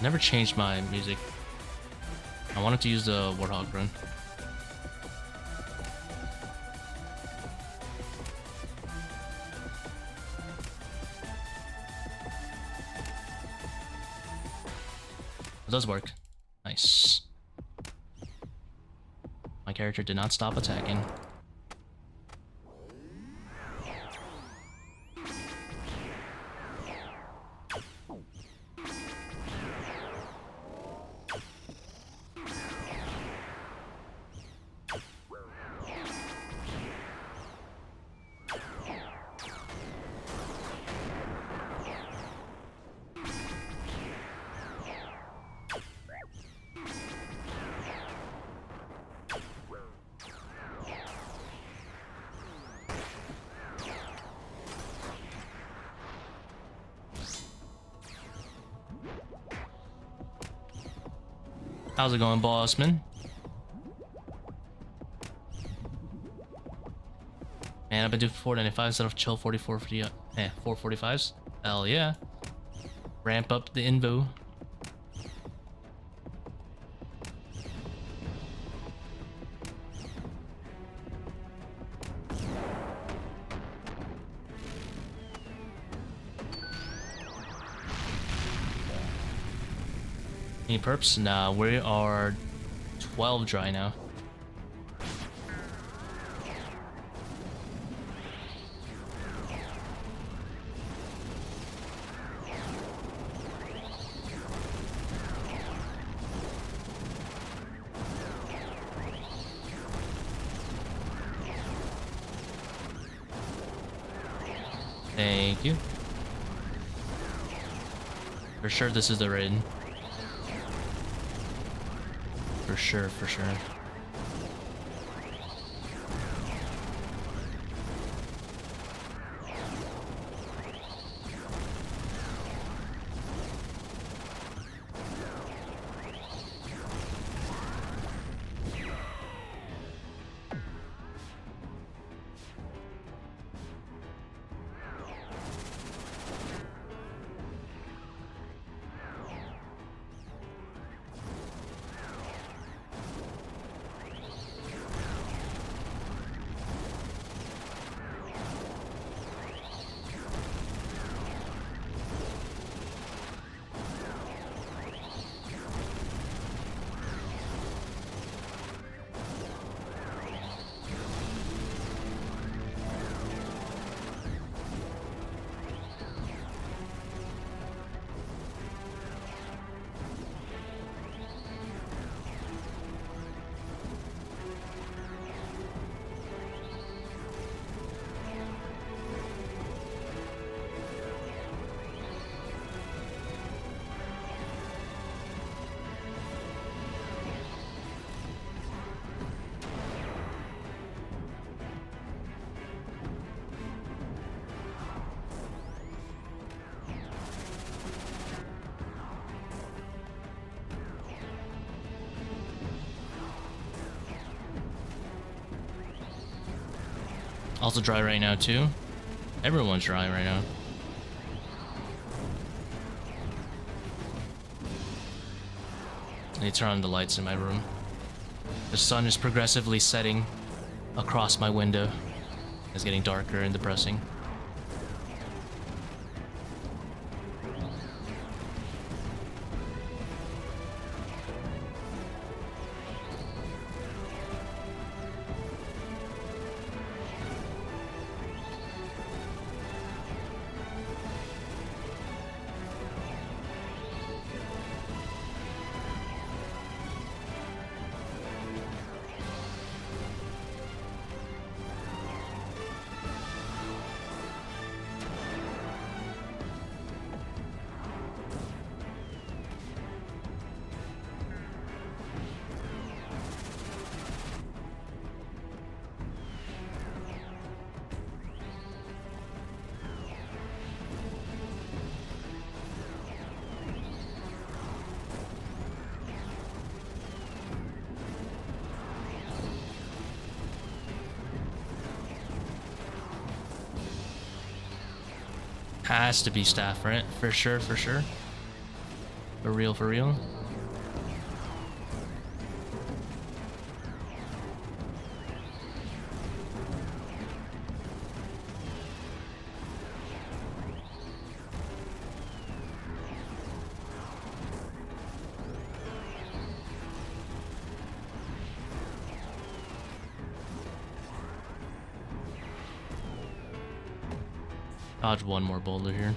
Never changed my music. I wanted to use the Warthog run. does work. Nice. My character did not stop attacking. How's it going, bossman? Man, I've been doing 495 instead of chill 445s. Hell yeah. Ramp up the invo. Any perps? Nah, we are 12 dry now. Thank you. For sure this is the raid. For sure, for sure. Also dry right now too. Everyone's dry right now. I need to turn on the lights in my room. The sun is progressively setting across my window. It's getting darker and depressing. Has to be staff, right? For sure, for sure. For real, for real. Dodge one more boulder here.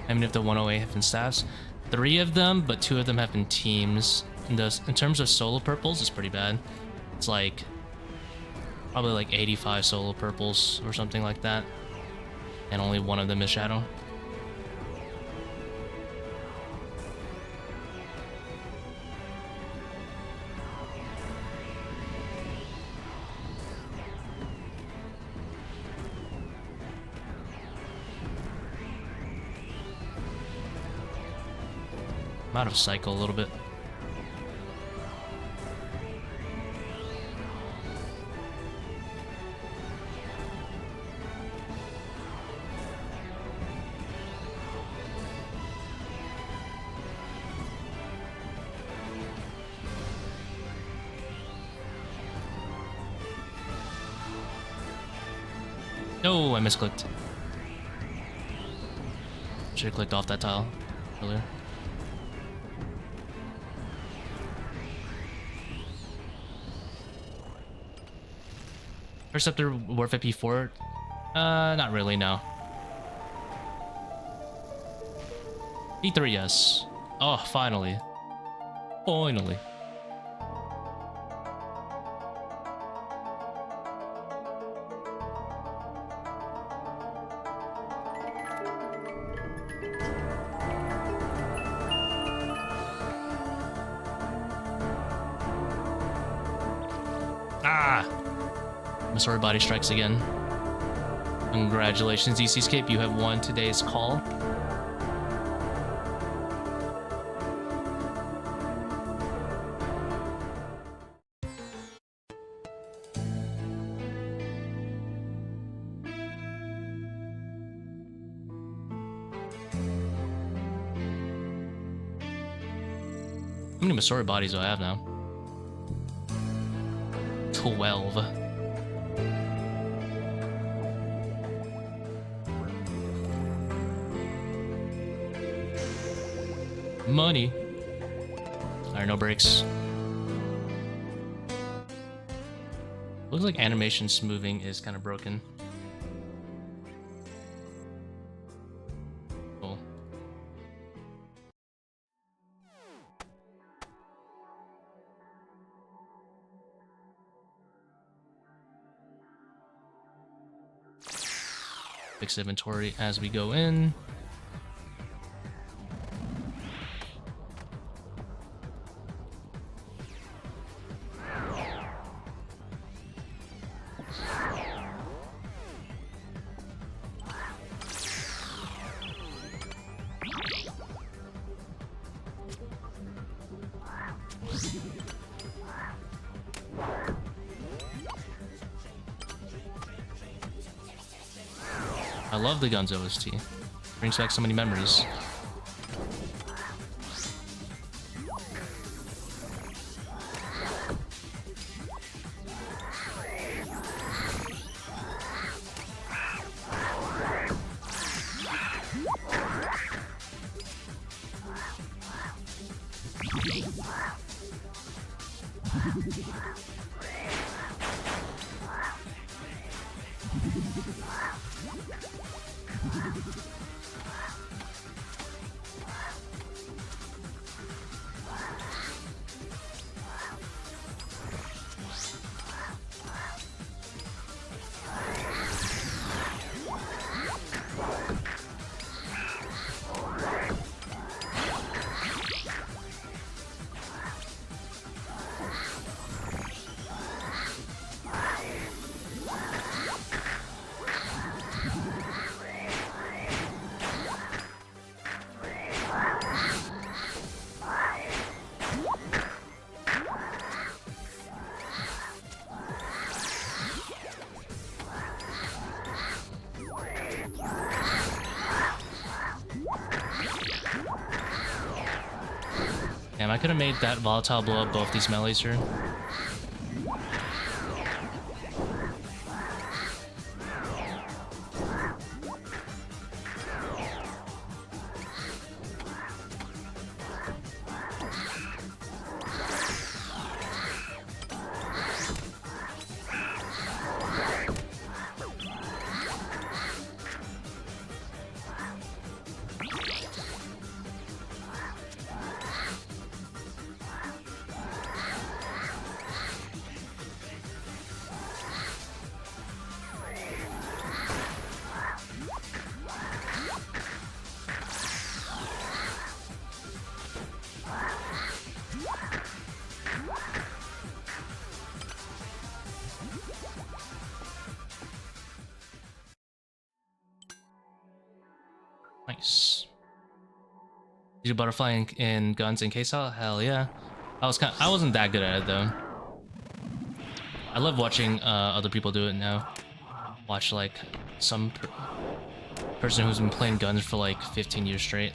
I mean, if the 108 have been staffs, 3 of them, but 2 of them have been teams. And in terms of solo purples, it's pretty bad. It's like probably like 85 solo purples or something like that, and only 1 of them is shadow. I'm out of cycle a little bit. No, I misclicked. Should have clicked off that tile earlier. First sceptre worth it P4? Not really, no. P3, yes. Oh, finally. Finally. Sorry, body strikes again. Congratulations, ECscape, you have won today's call. How many Masori bodies do I have now? 12. Money. Alright, no breaks. Looks like animation smoothing is kind of broken. Cool. Fix inventory as we go in. I love the Guns OST. Brings back so many memories. Damn, I could have made that volatile blow up both these melees here. You do butterfly in guns and case out? Hell yeah. I wasn't that good at it though. I love watching other people do it now. Watch like some person who's been playing guns for like 15 years straight.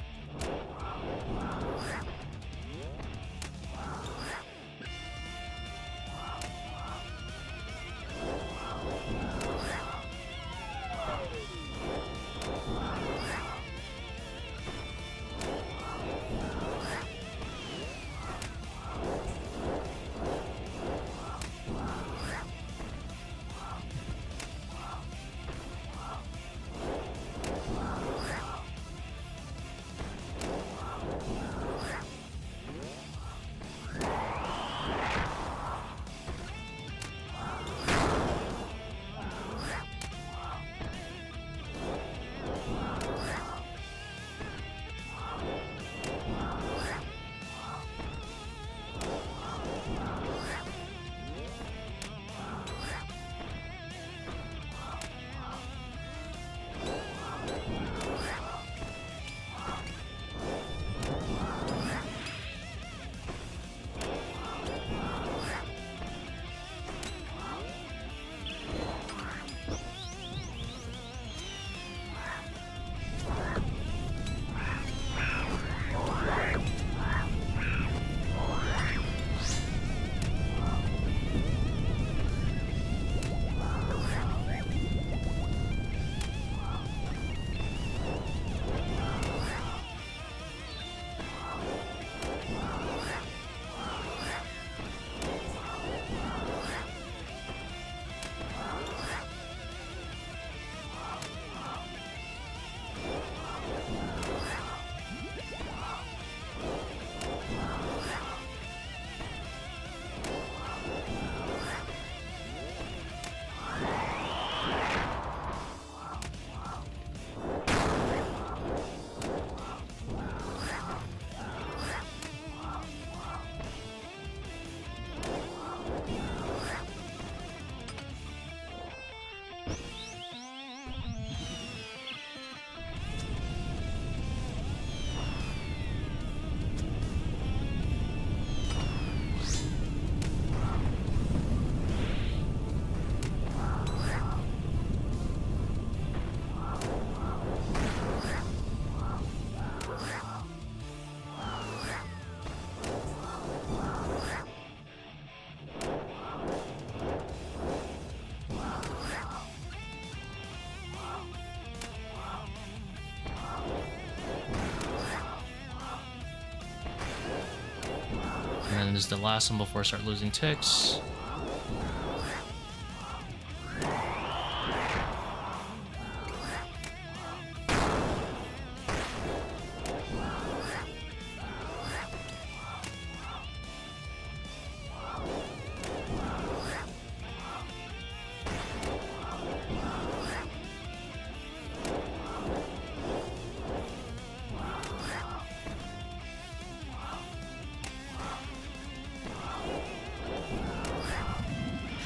And then this is the last one before I start losing ticks.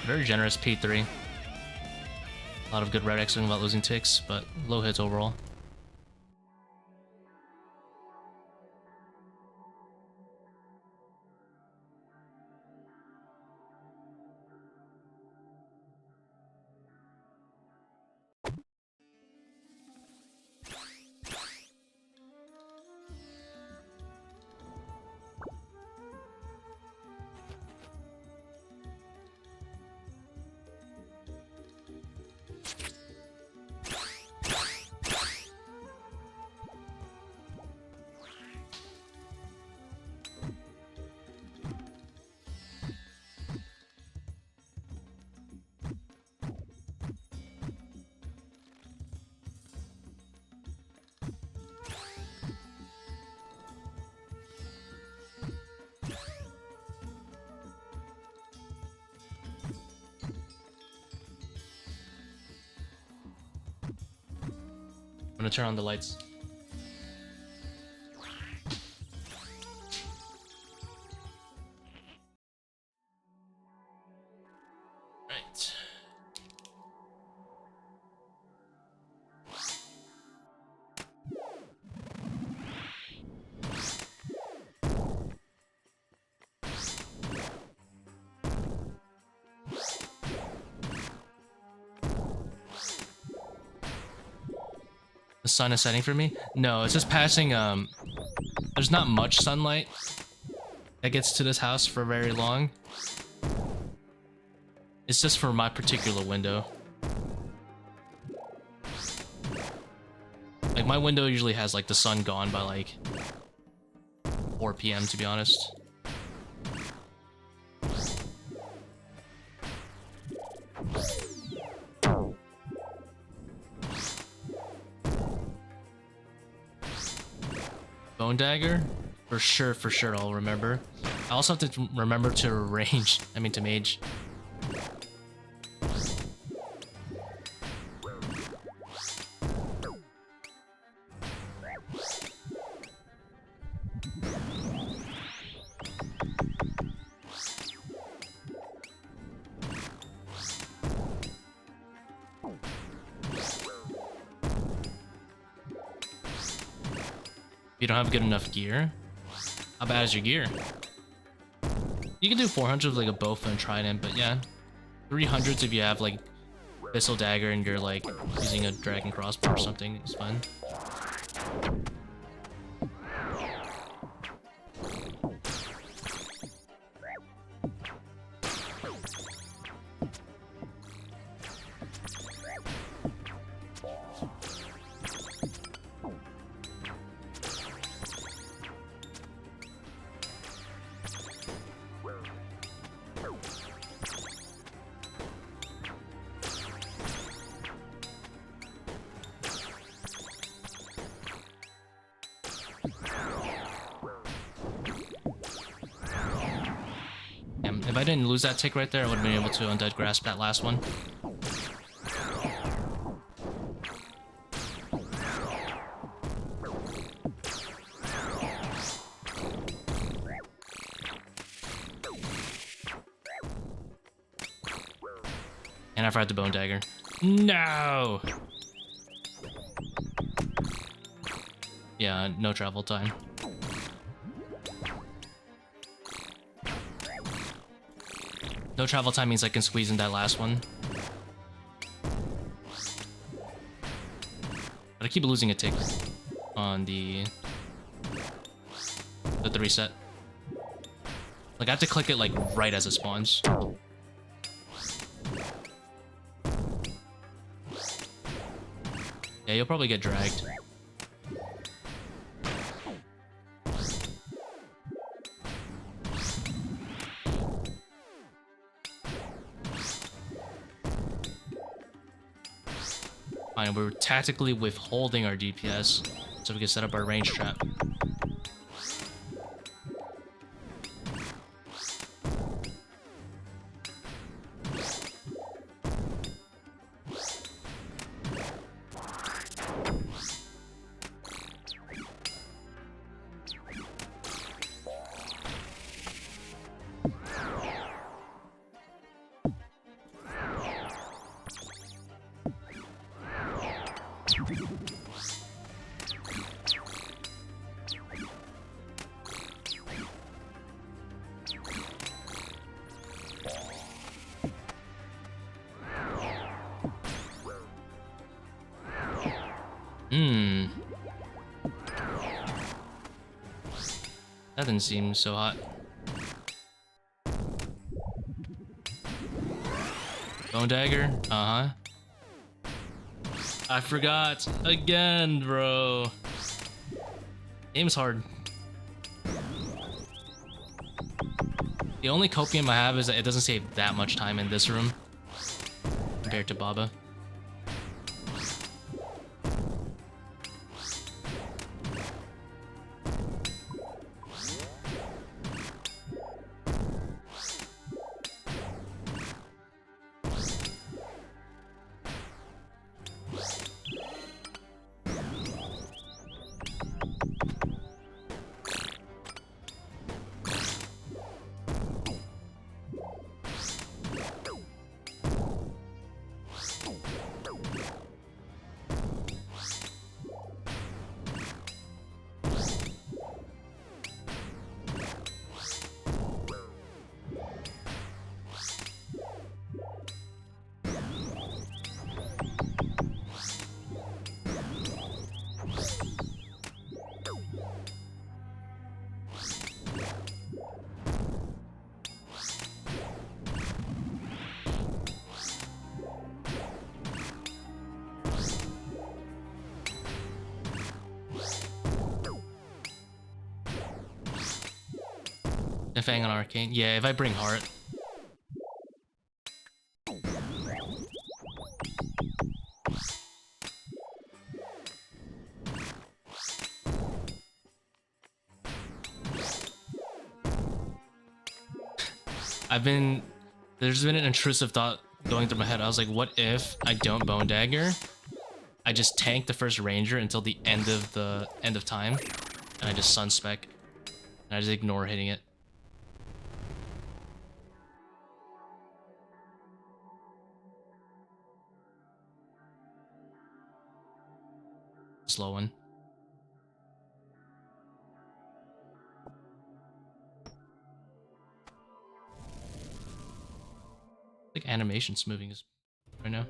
Very generous P3. A lot of good red Xing about losing ticks, but low hits overall. I'm gonna turn on the lights. Right. The sun is setting for me? No, it's just passing, there's not much sunlight that gets to this house for very long. It's just for my particular window. Like, my window usually has, like, the sun gone by, like, 4 PM, to be honest. Bone dagger? For sure I'll remember. I also have to remember to range, to mage. You don't have good enough gear? How bad is your gear? You can do 400 with like a bow and trident, but yeah. 300s if you have like Thistle Dagger and you're like using a dragon crossbow or something, it's fine. If I didn't lose that tick right there, I would have been able to undead grasp that last one. And I forgot the bone dagger. No! Yeah, no travel time. No travel time means I can squeeze in that last one. But I keep losing a tick on the 3 set. Like, I have to click it like right as it spawns. Yeah, you'll probably get dragged. Fine, we're tactically withholding our DPS so we can set up our range trap. That didn't seem so hot. Bone dagger? Uh-huh. I forgot. Again, bro. Game's hard. The only copium I have is that it doesn't save that much time in this room compared to Baba. The Fang on Arcane. Yeah, if I bring Heart. There's been an intrusive thought going through my head. I was like, what if I don't Bone Dagger? I just tank the first Ranger until the end of time, and I just Sunspec, and I just ignore hitting it. Slow one. Like animation smoothing is right now.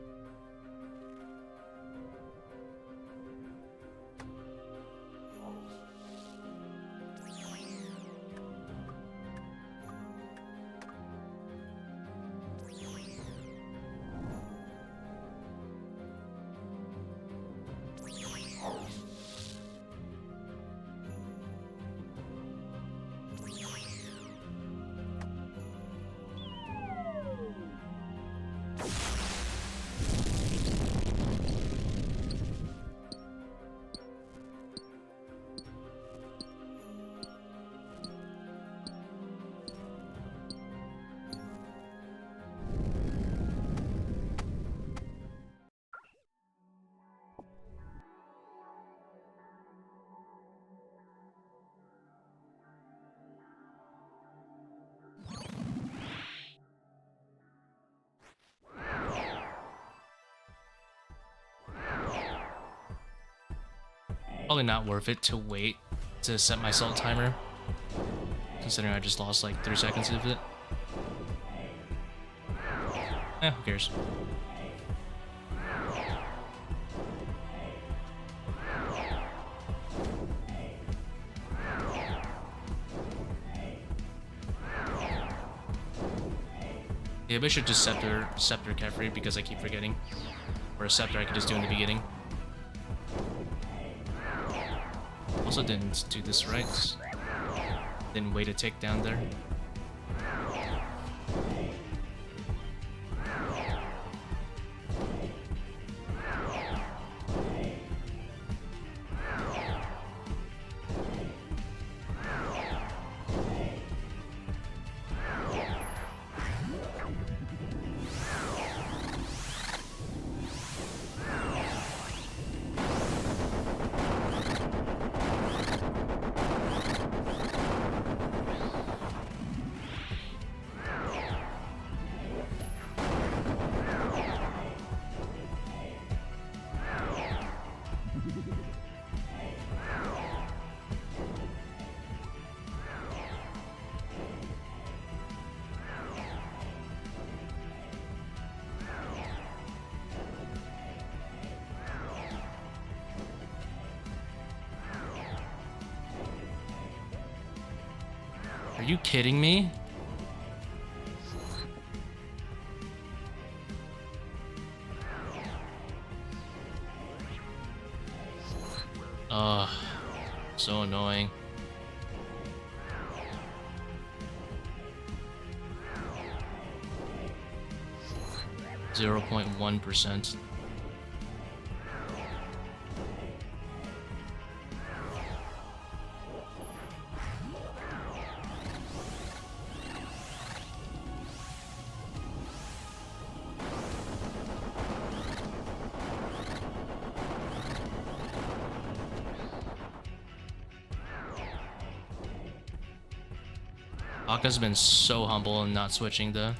Probably not worth it to wait to set my salt timer, considering I just lost like 3 seconds of it. Eh, who cares? Yeah, I should just sceptre Kephri because I keep forgetting. Or a sceptre I could just do in the beginning. Also didn't do this right. Didn't wait a tick down there. Are you kidding me? Ugh, so annoying. .1%. Aka's been so humble and not switching the.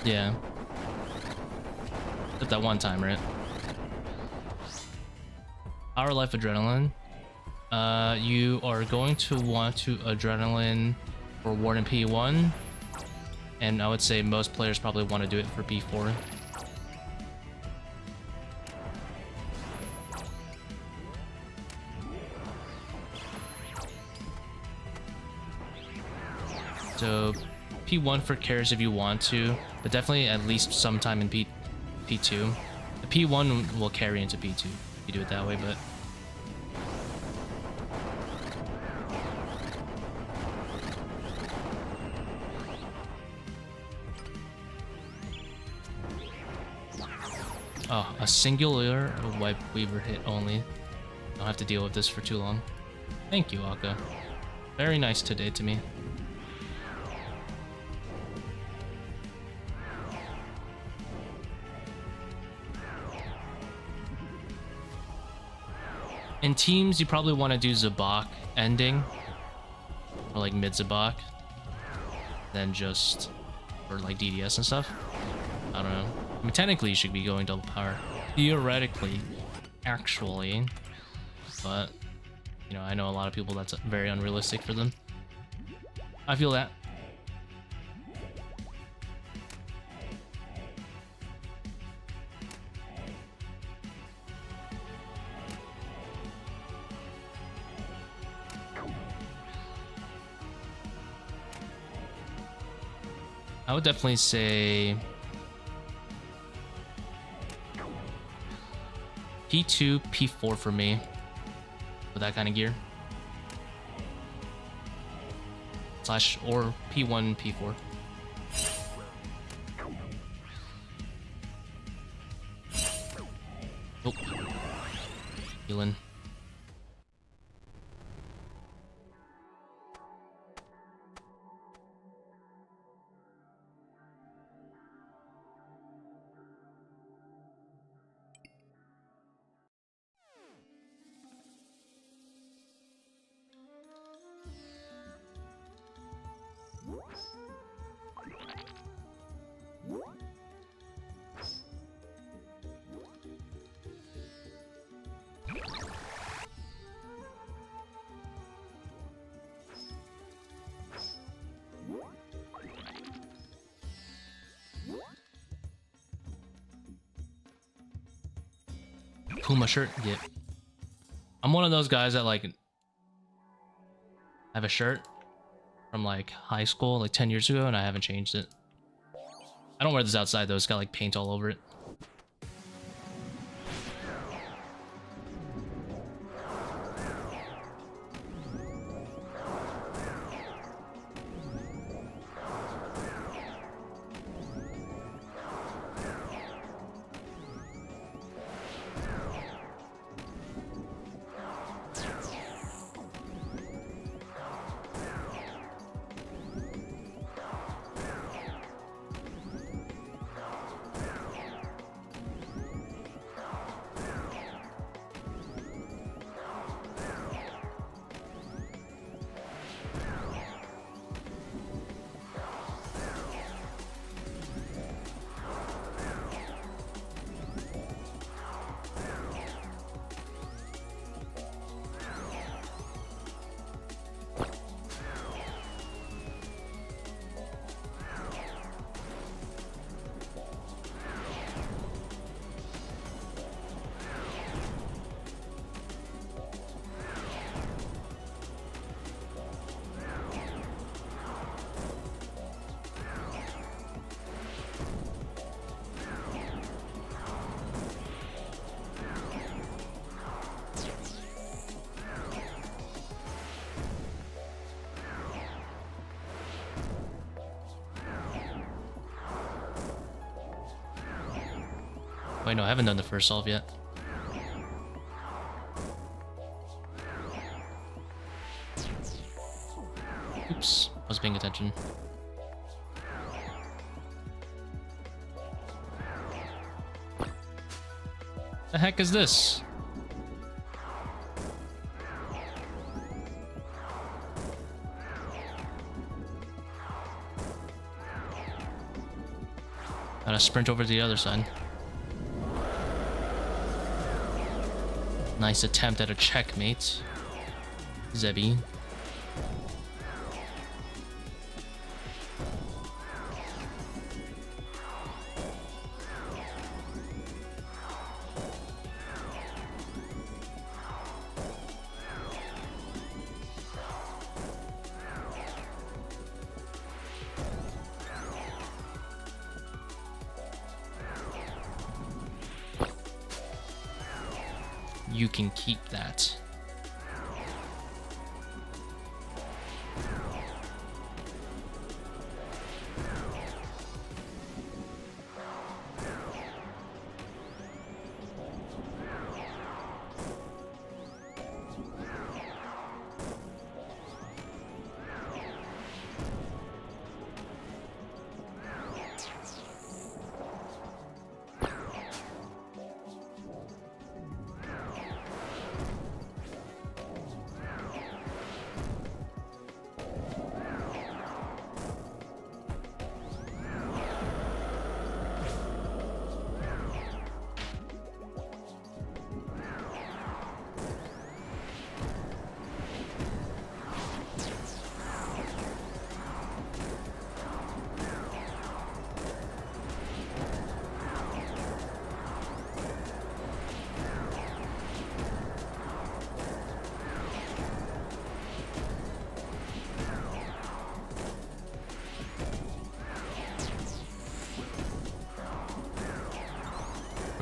Yeah. At that one time, right? Our life adrenaline. You are going to want to adrenaline for warrant P1, and I would say most players probably want to do it for P4. So P1 for cares if you want to, but definitely at least sometime in P2. The P1 will carry into P2 if you do it that way, but oh, a singular webweaver hit only. Don't have to deal with this for too long. Thank you, Akka. Very nice today to me. In teams, you probably want to do Zebak ending, or like mid Zebak, then just for like DDS and stuff. I don't know. I mean, technically, you should be going double power. Theoretically, actually, but you know, I know a lot of people that's very unrealistic for them. I feel that. I would definitely say P2, P4 for me with that kind of gear. Slash or P1, P4. Oh, healing. Puma shirt? Yeah. I'm one of those guys that like have a shirt from like high school, like 10 years ago, and I haven't changed it. I don't wear this outside though, it's got like paint all over it. Wait, no, I haven't done the first solve yet. Oops, I was paying attention. The heck is this? Gotta sprint over to the other side. Nice attempt at a checkmate, Zebby. You can keep that.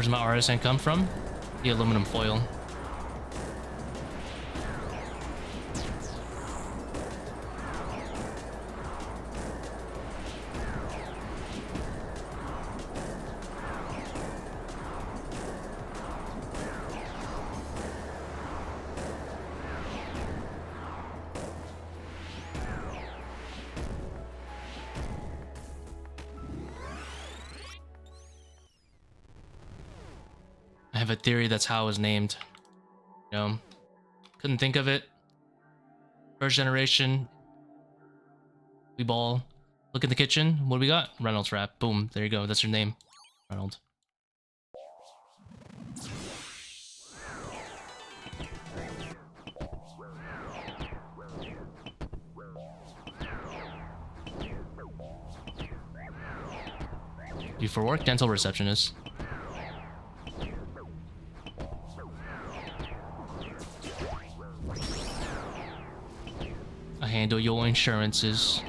Where's my artisan come from? The aluminum foil. I have a theory that's how it was named. You know, couldn't think of it. First generation. We ball. Look in the kitchen. What do we got? Reynolds wrap. Boom. There you go. That's your name. Reynolds. Do for work, dental receptionist. I handle your insurances.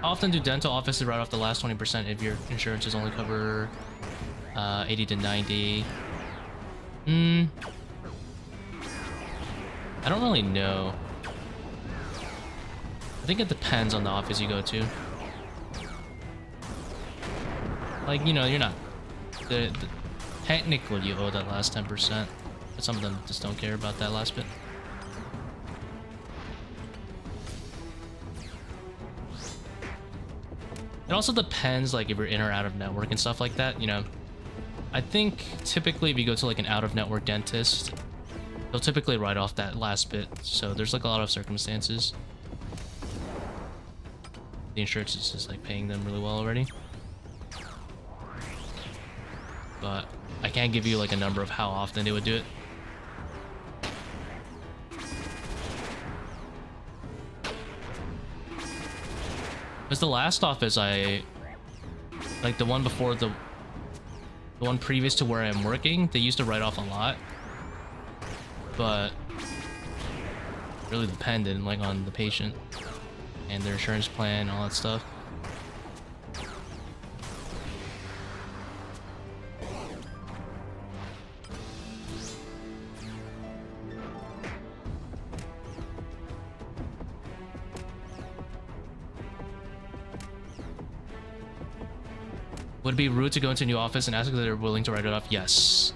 How often do dental offices write off the last 20% if your insurances only cover 80 to 90? I don't really know. I think it depends on the office you go to. Like, you know, you're not... technically you owe that last 10%, but some of them just don't care about that last bit. It also depends, like, if you're in or out of network and stuff like that, you know. I think typically if you go to like an out-of-network dentist, they'll typically write off that last bit, so there's like a lot of circumstances. The insurance is just like paying them really well already. But I can't give you like a number of how often they would do it. Because the last office like the one before the one previous to where I'm working, they used to write off a lot. But really dependent like on the patient and their insurance plan, all that stuff. Would it be rude to go into a new office and ask if they're willing to write it off? Yes.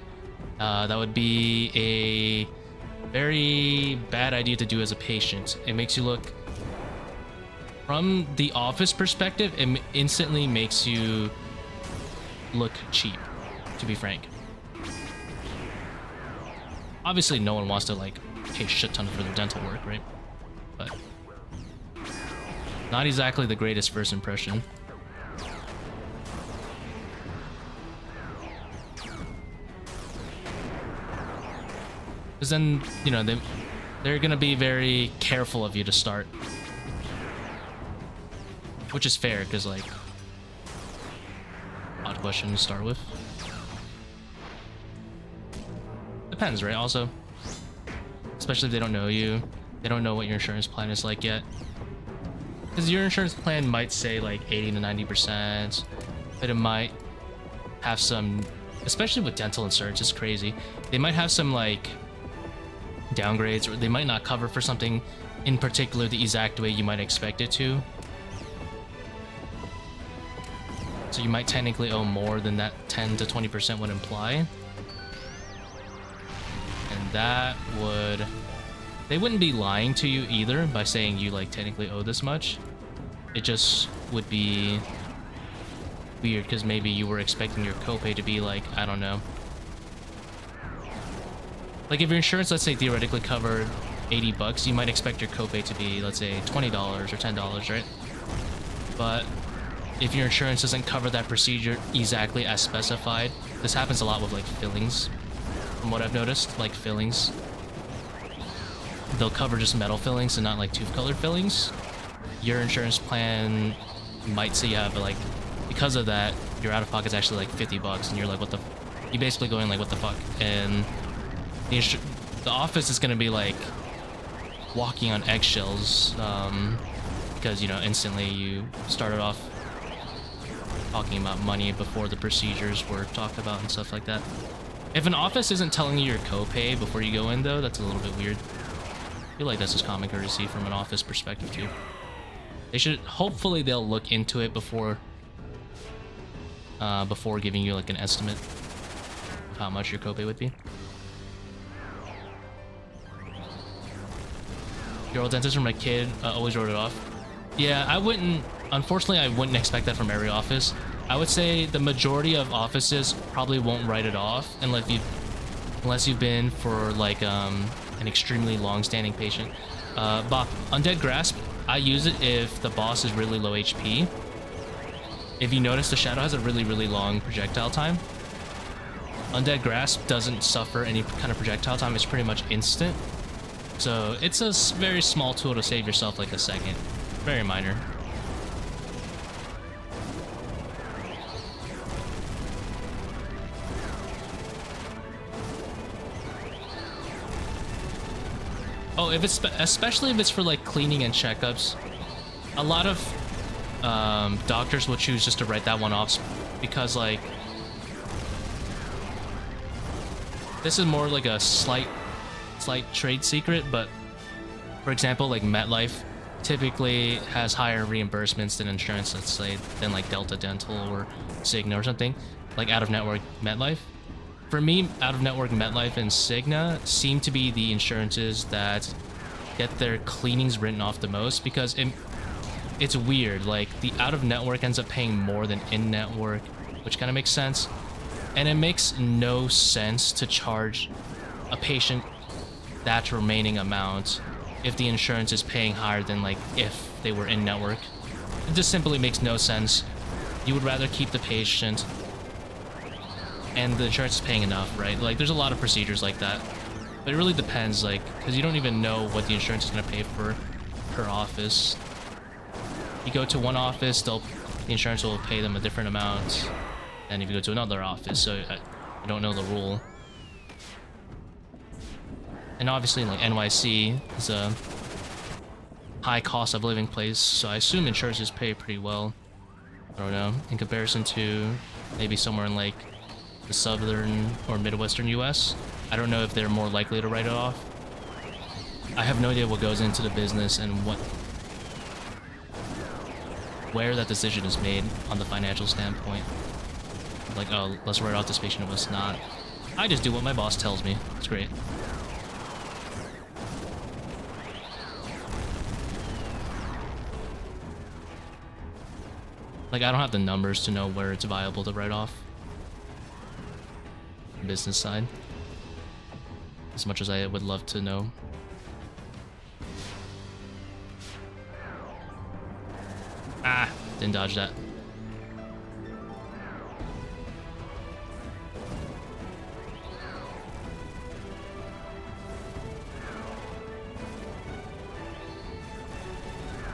That would be a very bad idea to do as a patient. It makes you look... From the office perspective, it instantly makes you look cheap, to be frank. Obviously, no one wants to, like, pay a shit ton for their dental work, right? But... not exactly the greatest first impression. Because then, you know, they're gonna be very careful of you to start. Which is fair, because, like... odd question to start with. Depends, right? Also, especially if they don't know you. They don't know what your insurance plan is like yet. Because your insurance plan might say, like, 80 to 90%. But it might have some... especially with dental insurance, it's crazy. They might have some, like... downgrades, or they might not cover for something in particular the exact way you might expect it to. So you might technically owe more than that 10 to 20% would imply. And that would... they wouldn't be lying to you either by saying you like technically owe this much. It just would be weird because maybe you were expecting your copay to be like, I don't know. Like if your insurance, let's say, theoretically covered 80 bucks, you might expect your copay to be, let's say, $20 or $10, right? But if your insurance doesn't cover that procedure exactly as specified, this happens a lot with like fillings, from what I've noticed, like fillings. They'll cover just metal fillings and not like tooth colored fillings. Your insurance plan might say you have like, because of that, your out of pocket is actually like 50 bucks and you're like, what the, you basically going like, what the fuck? And the office is going to be like walking on eggshells because, you know, instantly you started off talking about money before the procedures were talked about and stuff like that. If an office isn't telling you your copay before you go in, though, that's a little bit weird. I feel like that's just common courtesy from an office perspective too. They should, hopefully they'll look into it before giving you like an estimate of how much your copay would be. Your old dentist from my kid always wrote it off. Yeah, I wouldn't... unfortunately, I wouldn't expect that from every office. I would say the majority of offices probably won't write it off unless you've been for like an extremely long-standing patient. But Undead Grasp, I use it if the boss is really low HP. If you notice, the shadow has a really, really long projectile time. Undead Grasp doesn't suffer any kind of projectile time. It's pretty much instant. So it's a very small tool to save yourself like a second. Very minor. Oh, if it's especially if it's for like cleaning and checkups, a lot of doctors will choose just to write that one off because like this is more like a slight trade secret, but for example, like MetLife typically has higher reimbursements than insurance, let's say, than like Delta Dental or Cigna or something, like out-of-network MetLife. For me, out-of-network MetLife and Cigna seem to be the insurances that get their cleanings written off the most because it's weird. Like, the out-of-network ends up paying more than in-network, which kind of makes sense. And it makes no sense to charge a patient that remaining amount if the insurance is paying higher than like if they were in network. It just simply makes no sense. You would rather keep the patient and the insurance is paying enough, right? Like there's a lot of procedures like that, but it really depends, like, because you don't even know what the insurance is going to pay for per office. You go to one office, the insurance will pay them a different amount, and if you go to another office, so I don't know the rule. And obviously, like, NYC is a high cost of living place, so I assume insurances pay pretty well. I don't know, in comparison to maybe somewhere in like the southern or midwestern US. I don't know if they're more likely to write it off. I have no idea what goes into the business and where that decision is made on the financial standpoint. Like, oh, let's write off this patient, let's not. I just do what my boss tells me. It's great. Like, I don't have the numbers to know where it's viable to write off. Business side. As much as I would love to know. Ah, didn't dodge that.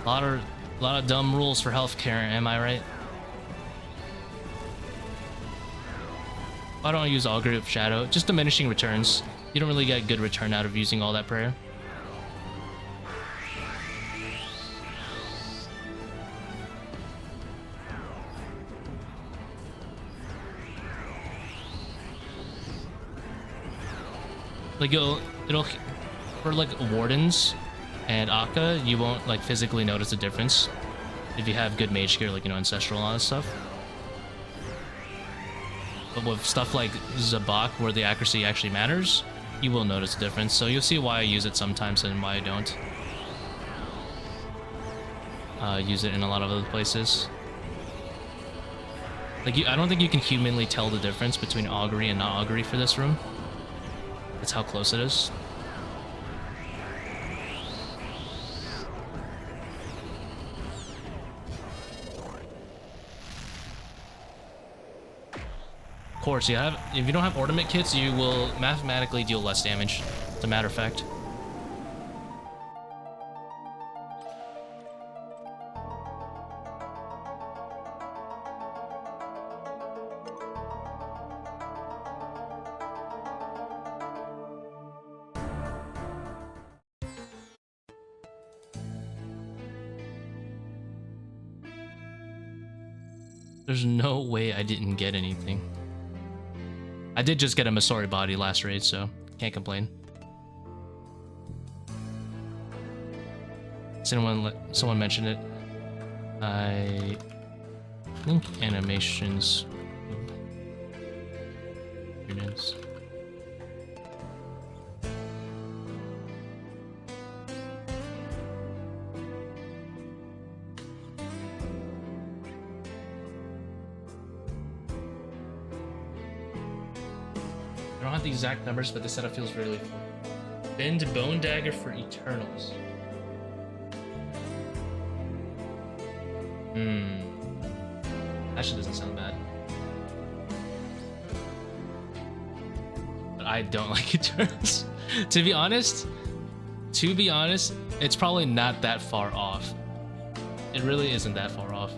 A lot of dumb rules for healthcare, am I right? Why don't I use Augury of Shadow? Just diminishing returns. You don't really get good return out of using all that prayer. Like it'll for like wardens and Akka, you won't like physically notice a difference if you have good mage gear, like, you know, ancestral and all that stuff. But with stuff like Zebak, where the accuracy actually matters, you will notice a difference. So you'll see why I use it sometimes and why I don't. Use it in a lot of other places. Like, I don't think you can humanly tell the difference between augury and not augury for this room. That's how close it is. Of course, if you don't have ornament kits, you will mathematically deal less damage, as a matter of fact. There's no way I didn't get anything. I did just get a Masori body last raid, so can't complain. Someone mentioned it. I think animations. Here it is. I don't have the exact numbers, but the setup feels really fun. Bend Bone Dagger for Eternals. That shit doesn't sound bad. But I don't like Eternals. To be honest, it's probably not that far off. It really isn't that far off.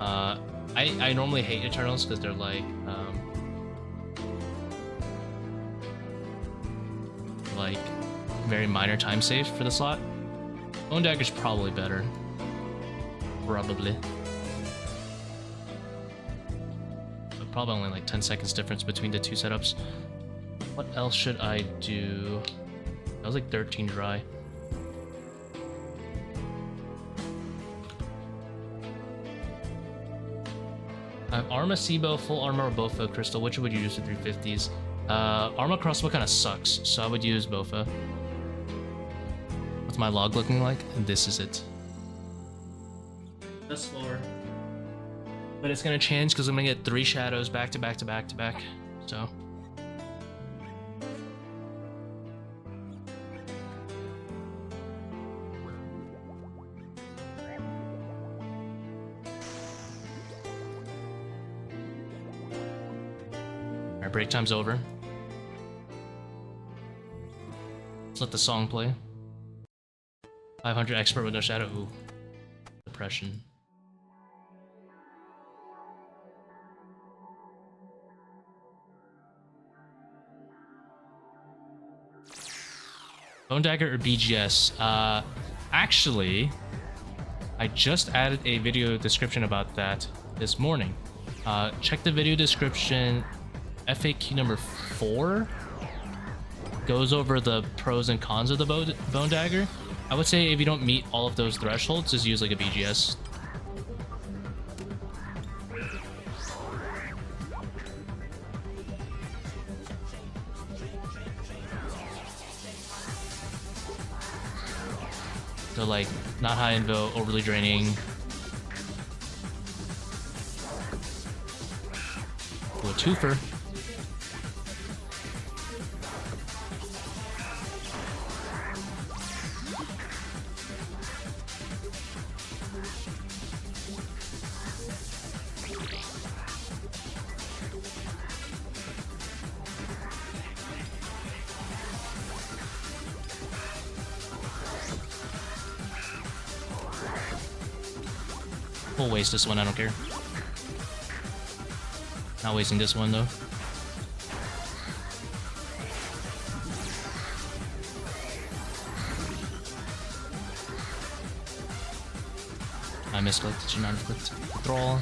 I normally hate Eternals because they're like very minor time save for the slot. Bone Dagger's probably better. Probably. But probably only like 10 seconds difference between the two setups. What else should I do? That was like 13 dry. I have Arma Seabow, full armor, or Bofa crystal. Which would you use for 350s? Arma crossbow kind of sucks, so I would use Bofa. What's my log looking like? And this is it. That's slower. But it's gonna change because I'm gonna get 3 shadows back to back to back to back. So. Alright, break time's over. Let's let the song play. 500 expert with no shadow. Ooh. Depression. Bone Dagger or BGS? Actually, I just added a video description about that this morning. Check the video description. FAQ number 4 goes over the pros and cons of the bone dagger. I would say if you don't meet all of those thresholds, just use like a BGS. So like, not high invo, overly draining. Ooh, a twofer. We'll waste this one, I don't care. Not wasting this one though. I misclicked, should not have clicked. Withdrawal.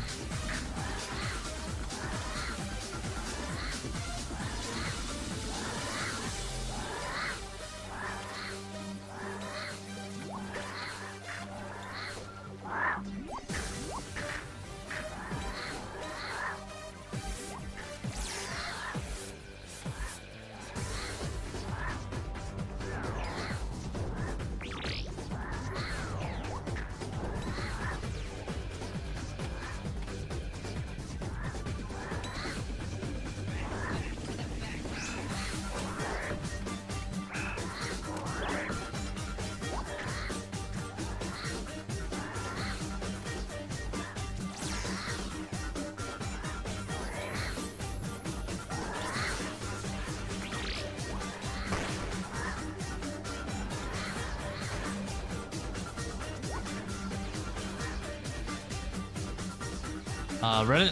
Reddit,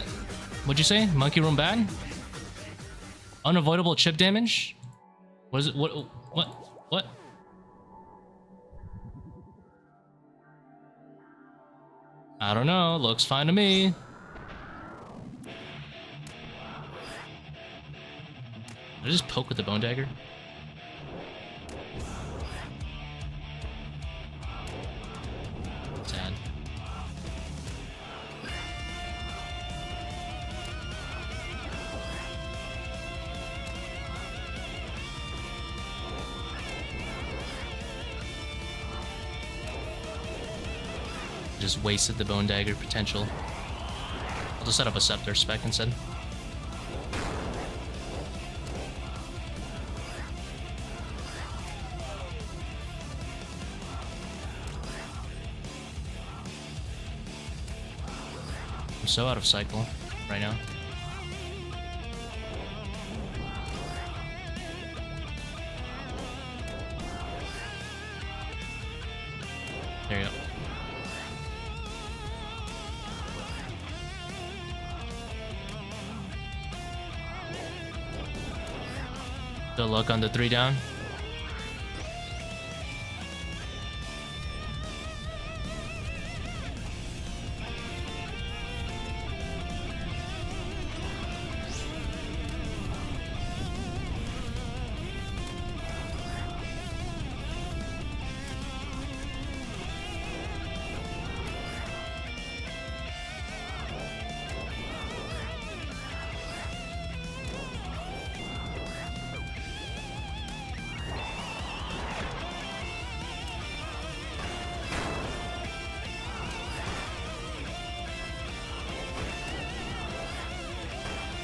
what'd you say? Monkey room bad? Unavoidable chip damage? What is it? What? I don't know. Looks fine to me. Did I just poke with the bone dagger? Sad. Just wasted the bone dagger potential. I'll just set up a sceptre spec instead. I'm so out of cycle right now. There you go. Good luck on the 3 down.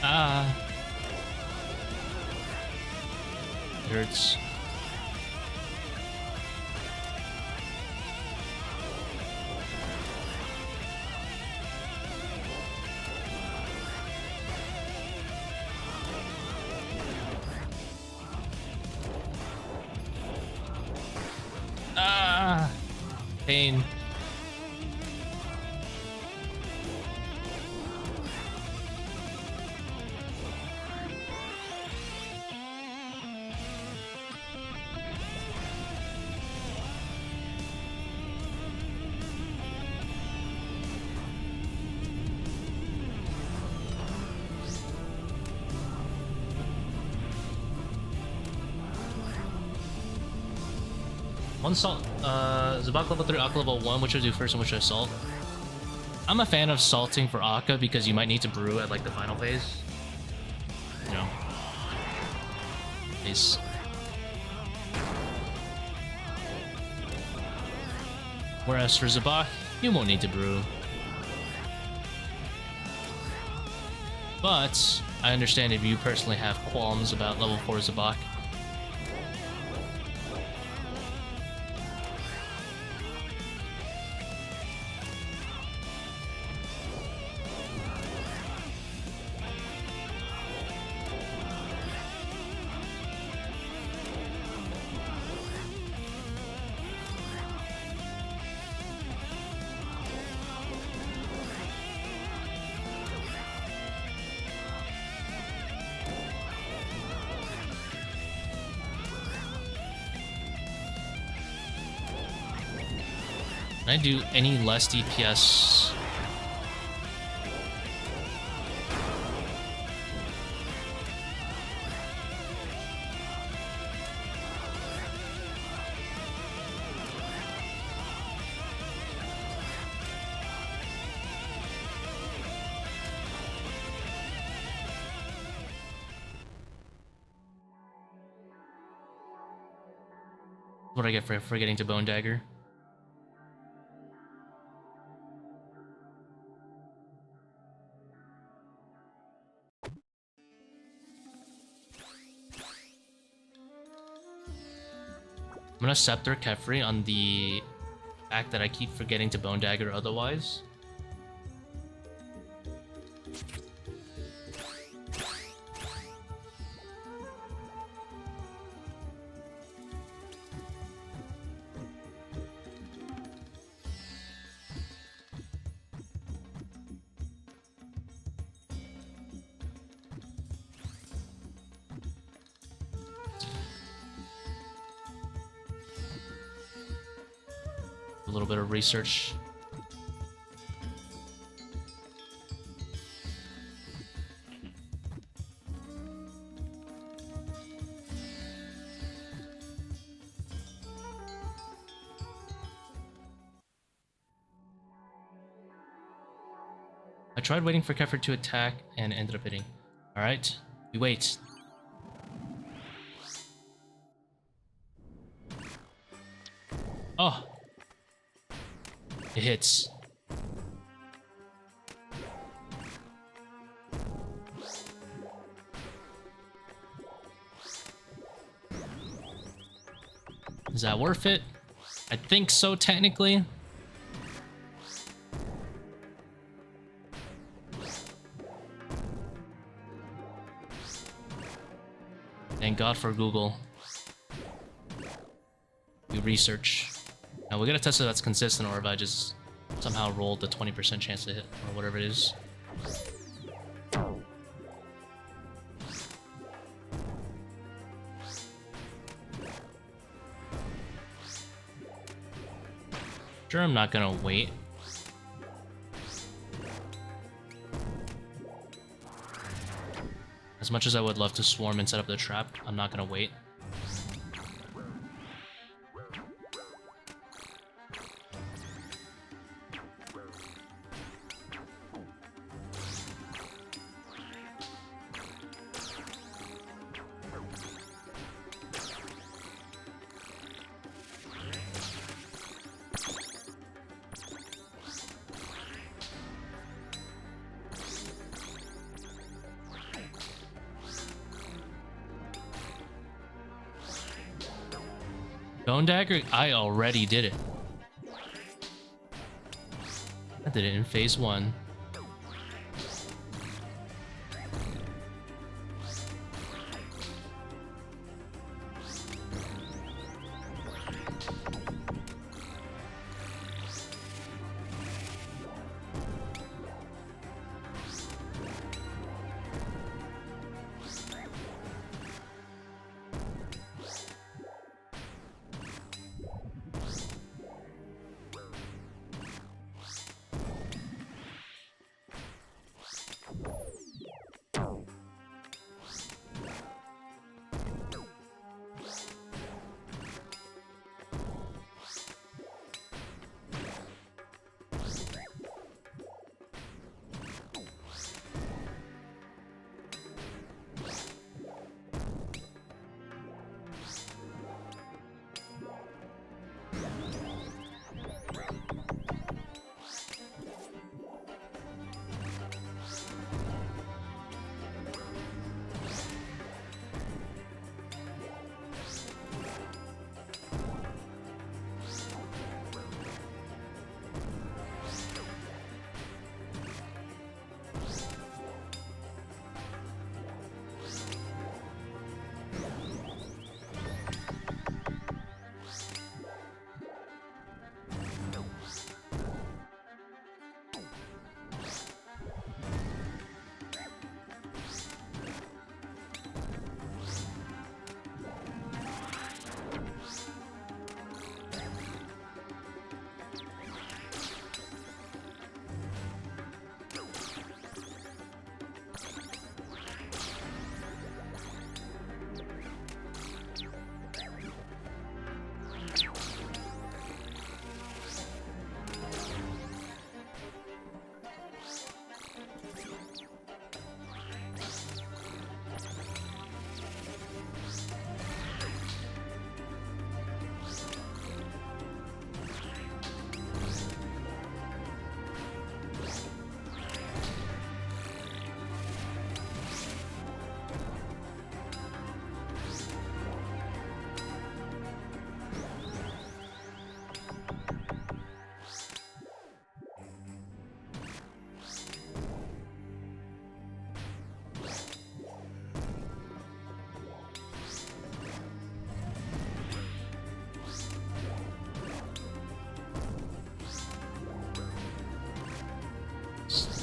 Ah. It hurts. Ah. Pain. One salt. Zebak level 3, Akka level 1. Which should I do first and which should I salt? I'm a fan of salting for Akka because you might need to brew at like the final phase. You know. Nice. Whereas for Zebak, you won't need to brew. But I understand if you personally have qualms about level 4 Zebak. Can I do any less DPS? What do I get for forgetting to bone dagger? I'm gonna scepter Kephri on the fact that I keep forgetting to bone dagger otherwise. A little bit of research. I tried waiting for Kephri to attack and ended up hitting. Alright, we wait. Oh! It hits. Is that worth it? I think so, technically. Thank God for Google. We research. Now we gotta test if that's consistent or if I just somehow rolled the 20% chance to hit or whatever it is. Sure, I'm not gonna wait. As much as I would love to swarm and set up the trap, I'm not gonna wait. Bone dagger? I already did it. I did it in phase 1.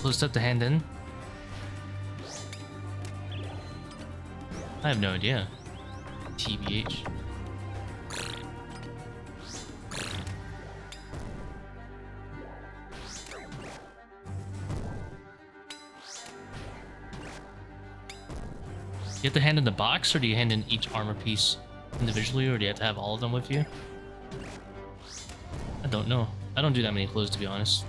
Close step to hand in. I have no idea. TBH. You have to hand in the box, or do you hand in each armor piece individually, or do you have to have all of them with you? I don't know. I don't do that many clothes, to be honest.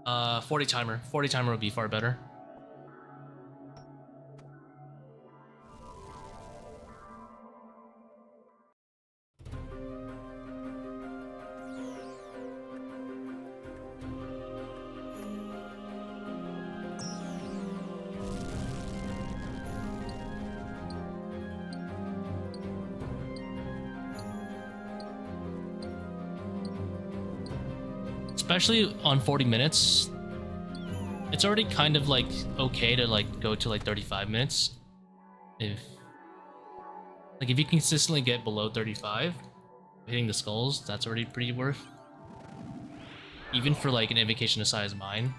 Uh, 40 timer. 40 timer would be far better. Especially on 40 minutes, it's already kind of like okay to like go to like 35 minutes. If you consistently get below 35, hitting the skulls, that's already pretty worth. Even for like an invocation as size as mine.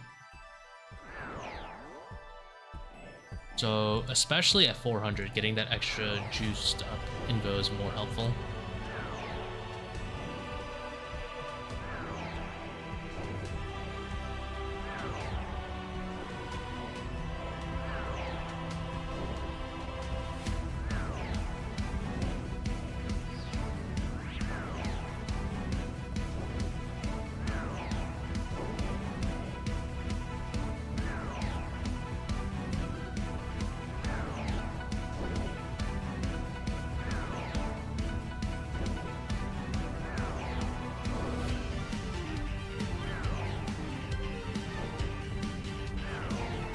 So especially at 400, getting that extra juiced up invo is more helpful.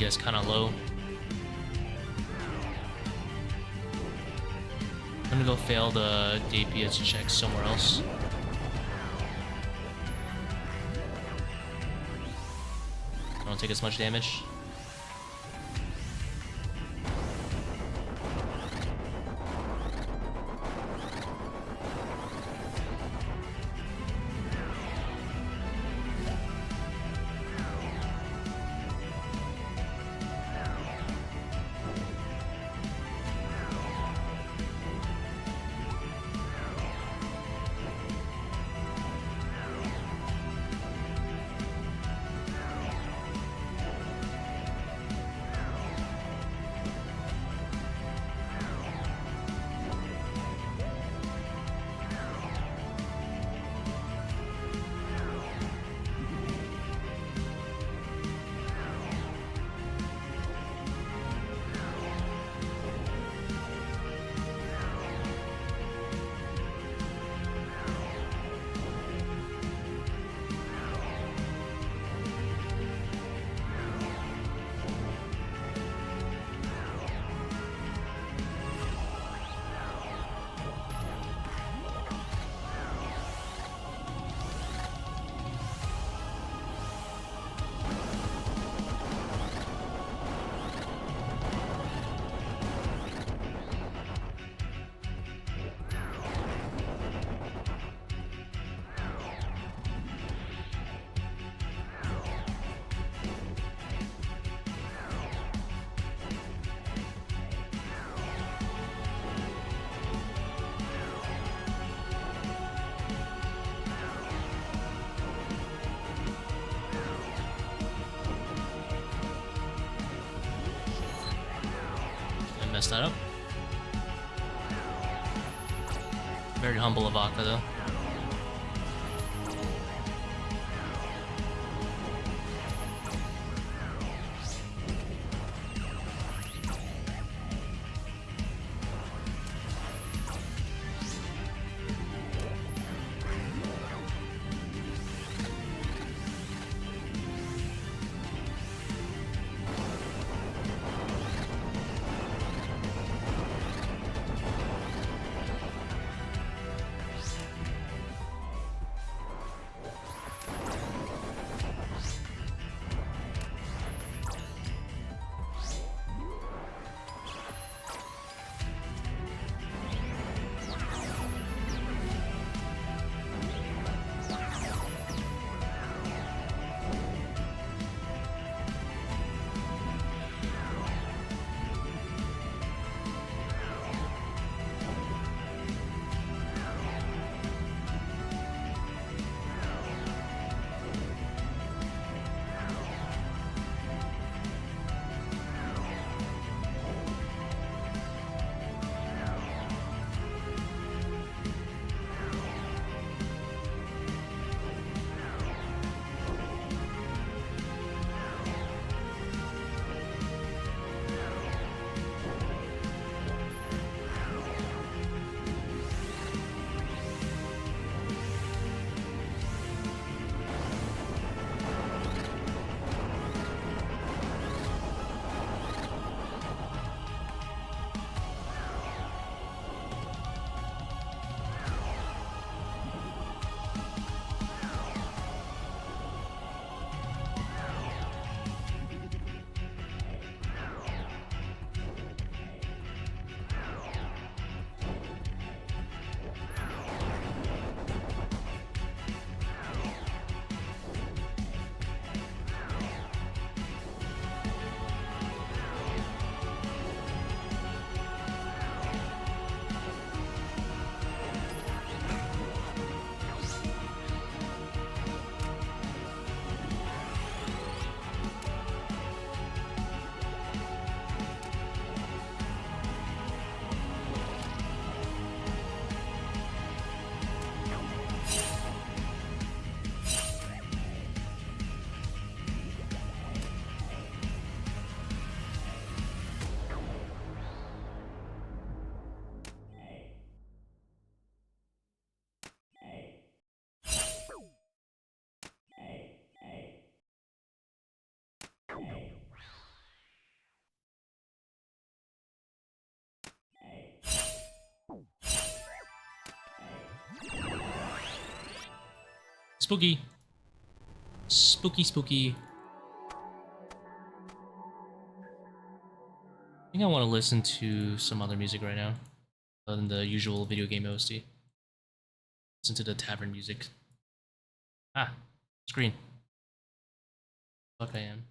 Is kind of low. I'm gonna go fail the DPS check somewhere else. I don't take as much damage. messed that up. Very humble of Aka though. Spooky. Spooky, spooky. I think I want to listen to some other music right now, other than the usual video game OST. Listen to the tavern music. Ah, screen. Fuck I am.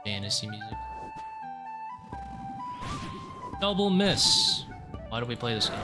Fantasy music. Double miss. Why do we play this game?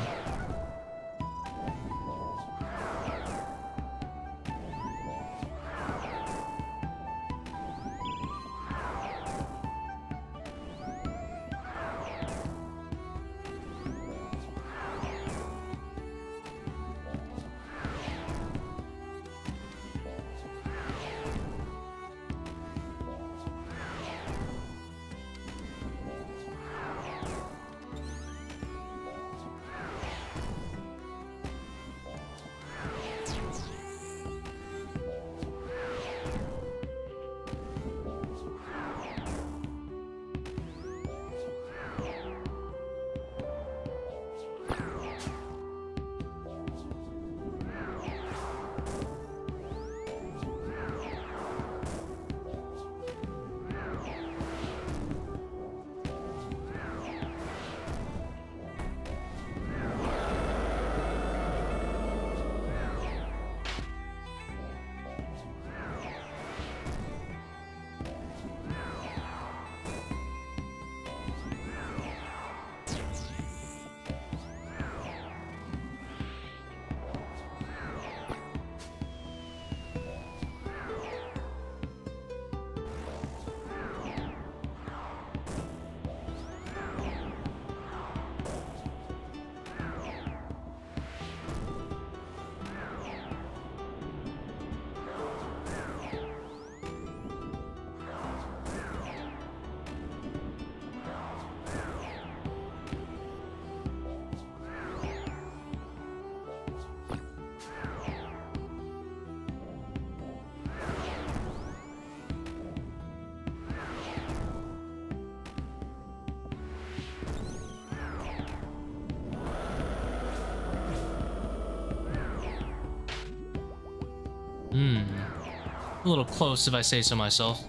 A little close if I say so myself.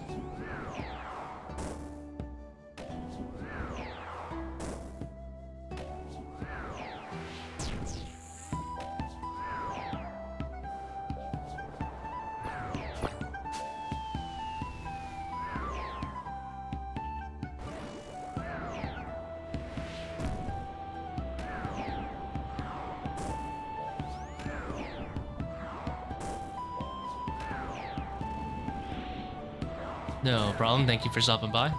No problem, thank you for stopping by.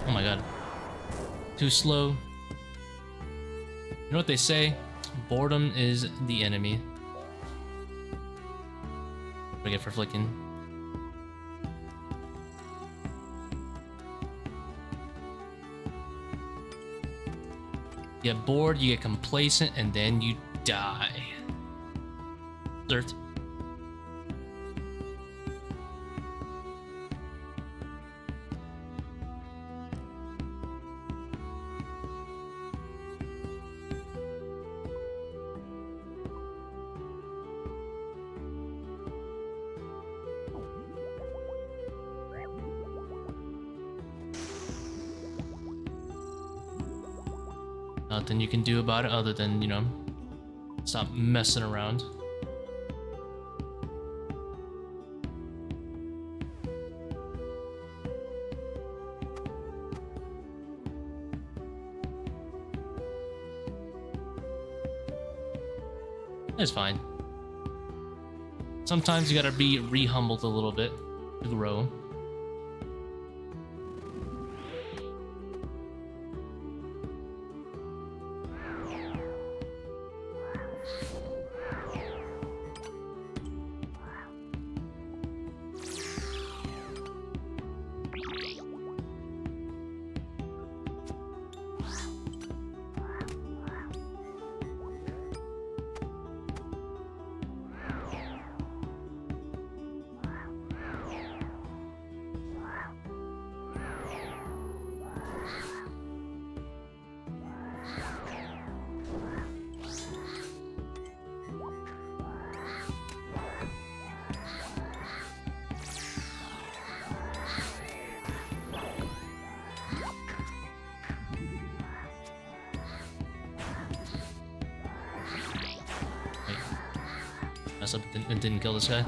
Oh my god. Too slow. You know what they say? Boredom is the enemy. What do I get for flicking? You get bored, you get complacent, and then you die. Dirt. Nothing you can do about it other than, you know, stop messing around. It's fine. Sometimes you gotta be re-humbled a little bit to grow. Mess up and didn't kill this guy.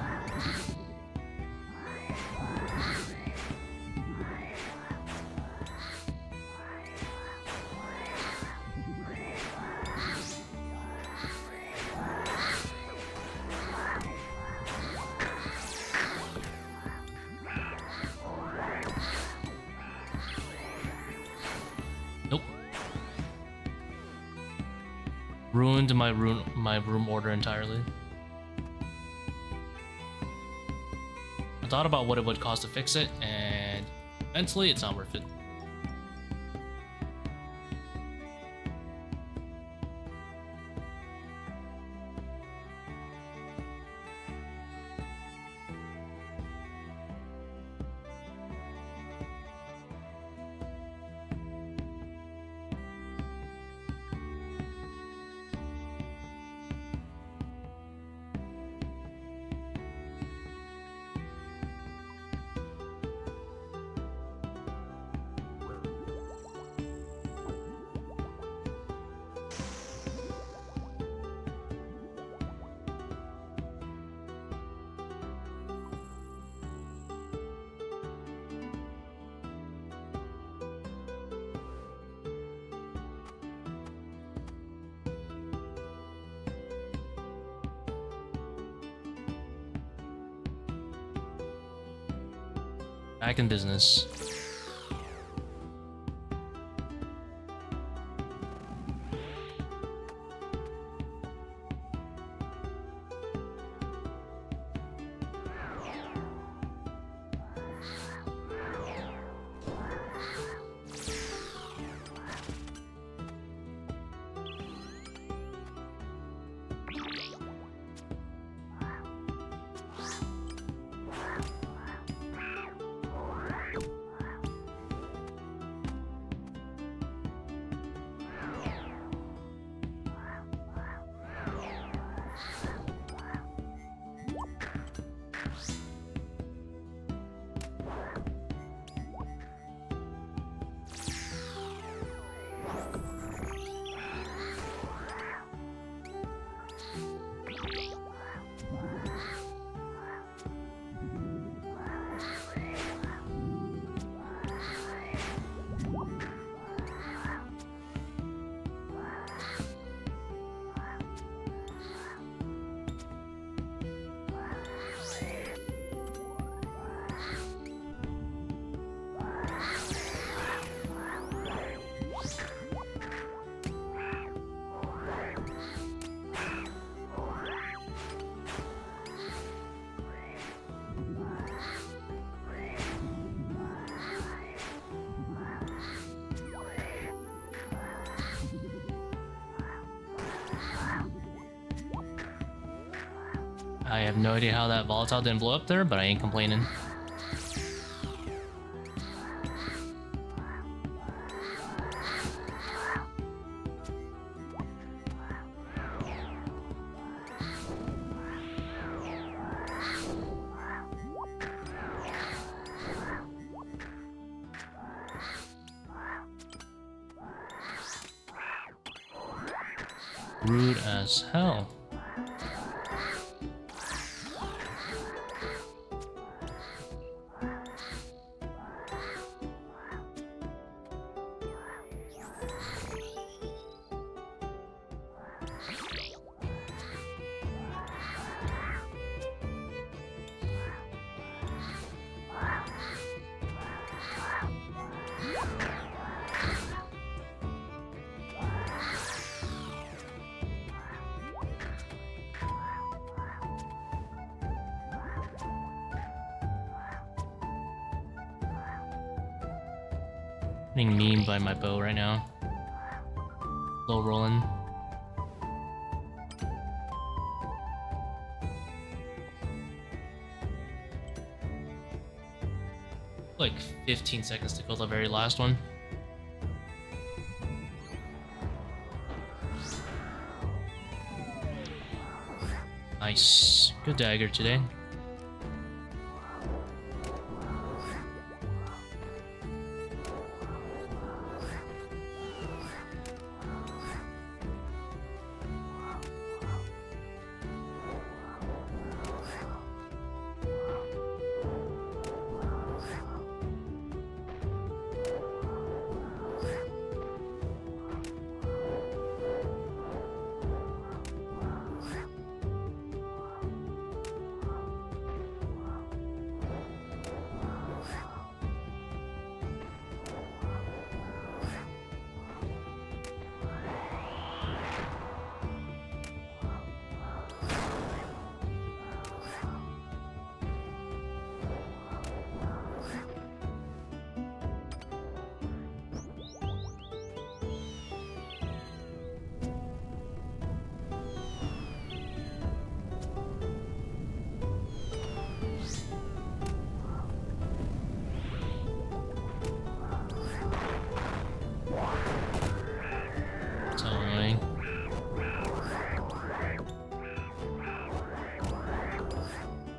Nope. Ruined my room order entirely. I thought about what it would cost to fix it, and mentally, it's not worth it. Back in business. I have no idea how that volatile didn't blow up there, but I ain't complaining. Rude as hell. Getting memed by my bow right now. Low rolling. Like 15 seconds to kill the very last one. Nice. Good dagger today.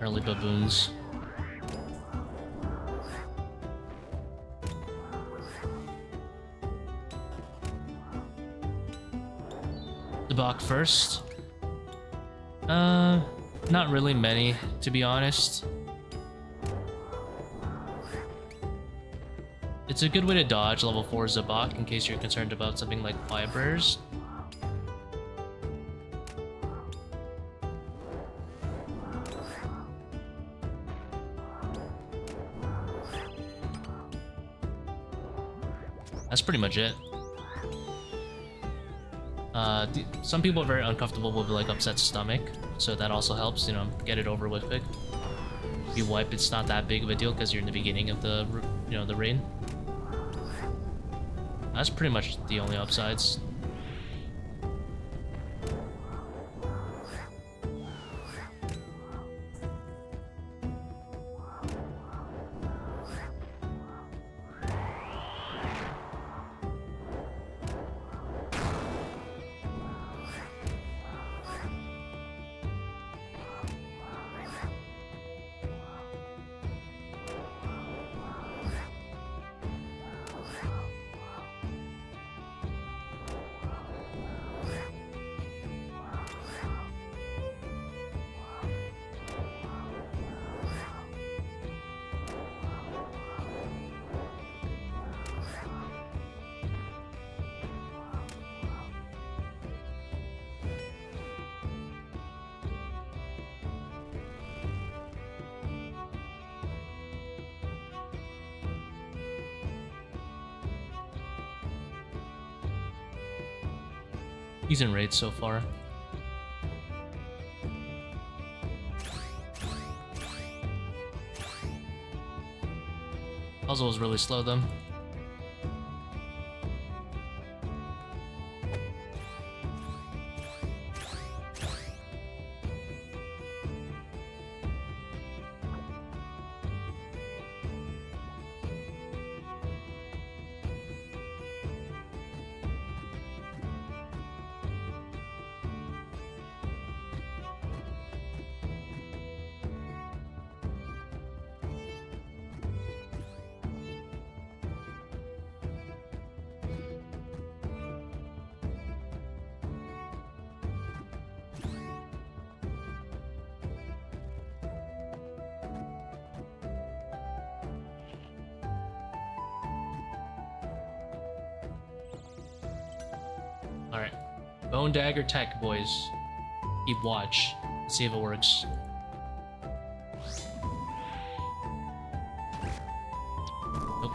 Early baboons. Zebak first. Not really many, to be honest. It's a good way to dodge level 4 Zebak in case you're concerned about something like fibers. That's pretty much it. Some people are very uncomfortable with like upset stomach, so that also helps, you know, get it over with quick. If you wipe, it's not that big of a deal because you're in the beginning of the, you know, the rain. That's pretty much the only upsides. Decent rates so far. Puzzle was really slow though. Alright. Bone Dagger Tech, boys. Keep watch. Let's see if it works. Nope.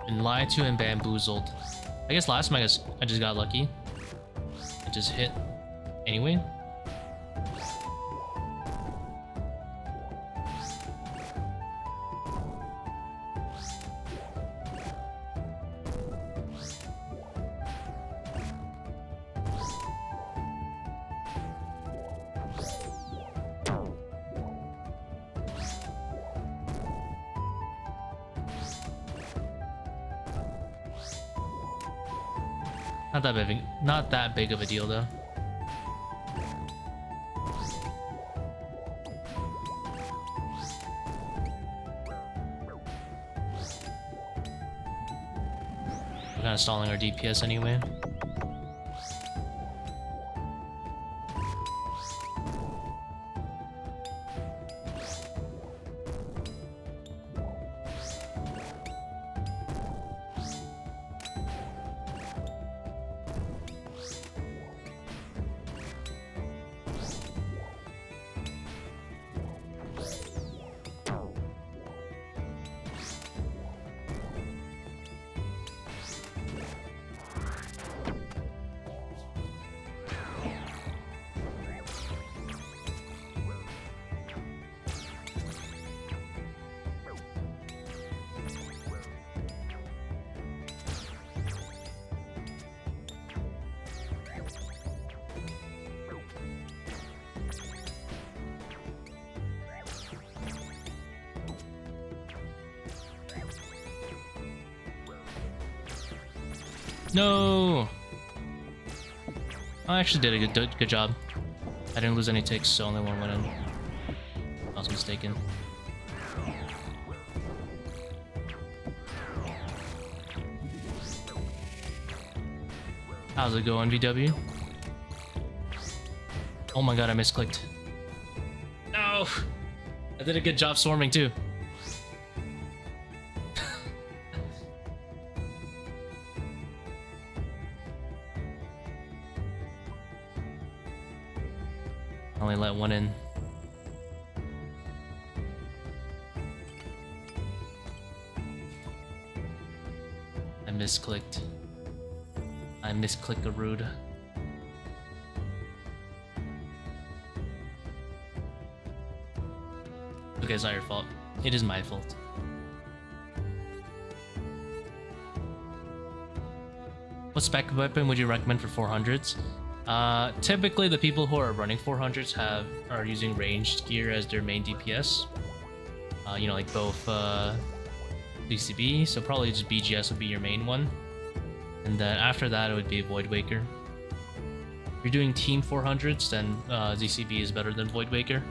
Been lied to and bamboozled. I guess last time I just got lucky. I just hit anyway. Not that big of a deal though. We're kind of stalling our DPS anyway. No! I actually did a good job. I didn't lose any ticks, so only one went in. I was mistaken. How's it going, VW? Oh my god, I misclicked. No! I did a good job swarming too. Only let one in. I misclicked. I misclicked the root. Okay, it's not your fault. It is my fault. What spec weapon would you recommend for 400s? Typically, the people who are running 400s are using ranged gear as their main DPS. You know, like both DCB, so probably just BGS would be your main one. And then after that, it would be Voidwaker. If you're doing team 400s, then ZCB is better than Voidwaker.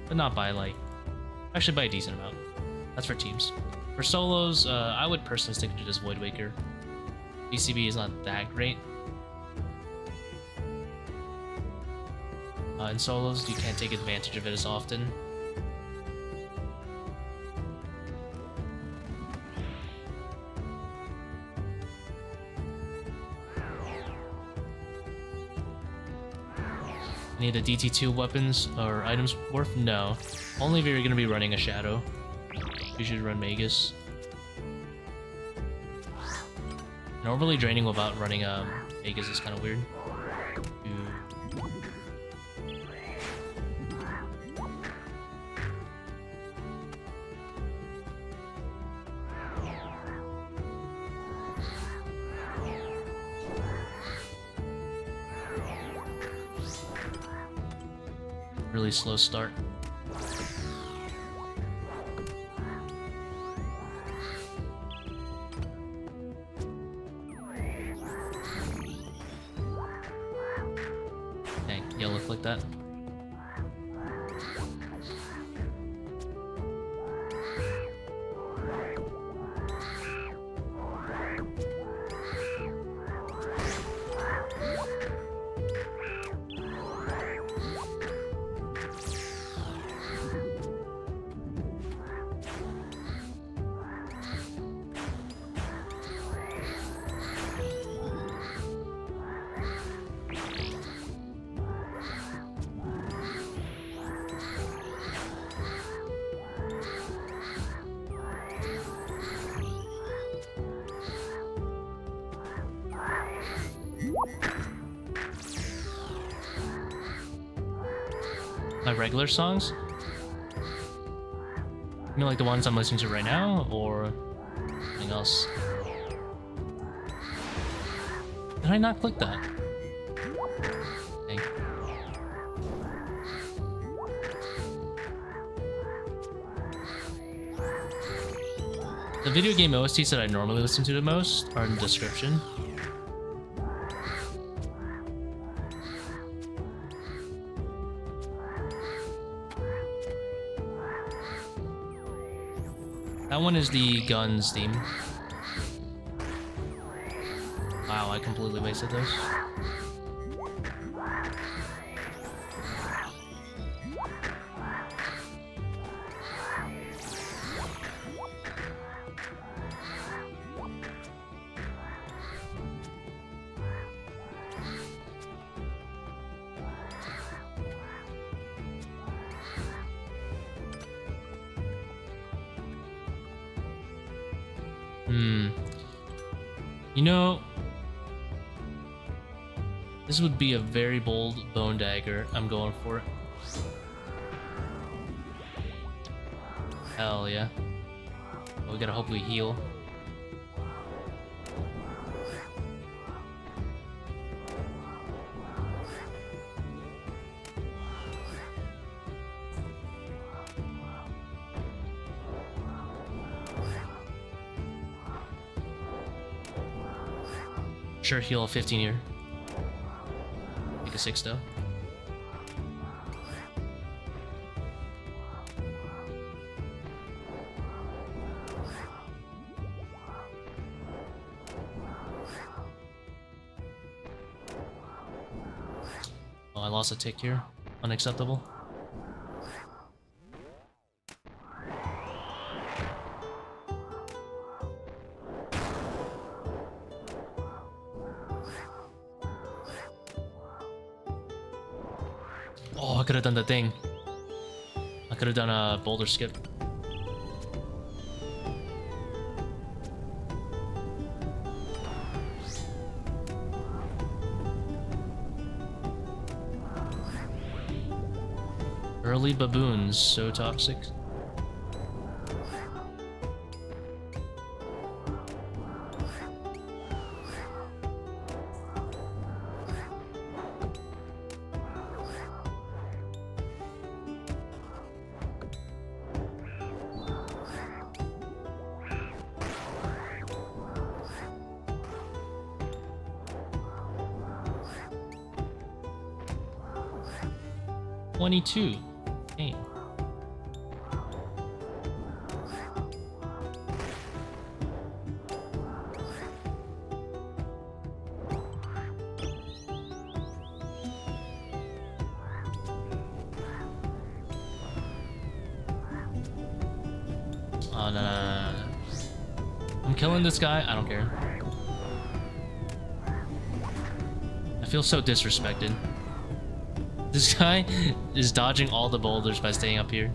But not by like... Actually by a decent amount. That's for teams. For solos, I would personally stick to just Voidwaker. DCB is not that great. In solos, you can't take advantage of it as often. Need a DT2 weapons or items worth? No. Only if you're going to be running a shadow. You should run Magus. And overly draining without running Magus is kind of weird. Really slow start. Dang, yellow click that. My regular songs? You mean like the ones I'm listening to right now, or something else? Did I not click that? Dang. The video game OSTs that I normally listen to the most are in the description. That one is the guns theme. Wow, I completely wasted those. You know, this would be a very bold bone dagger. I'm going for it. Hell yeah. But we gotta hope we heal. Sure, heal 15 here. Take a 6 though. Oh, I lost a tick here. Unacceptable. Oh, I could have done the thing. I could have done a boulder skip. Early baboons, so toxic. $22. Hey. Oh, no. I'm killing this guy. I don't care. I feel so disrespected. This guy is dodging all the boulders by staying up here.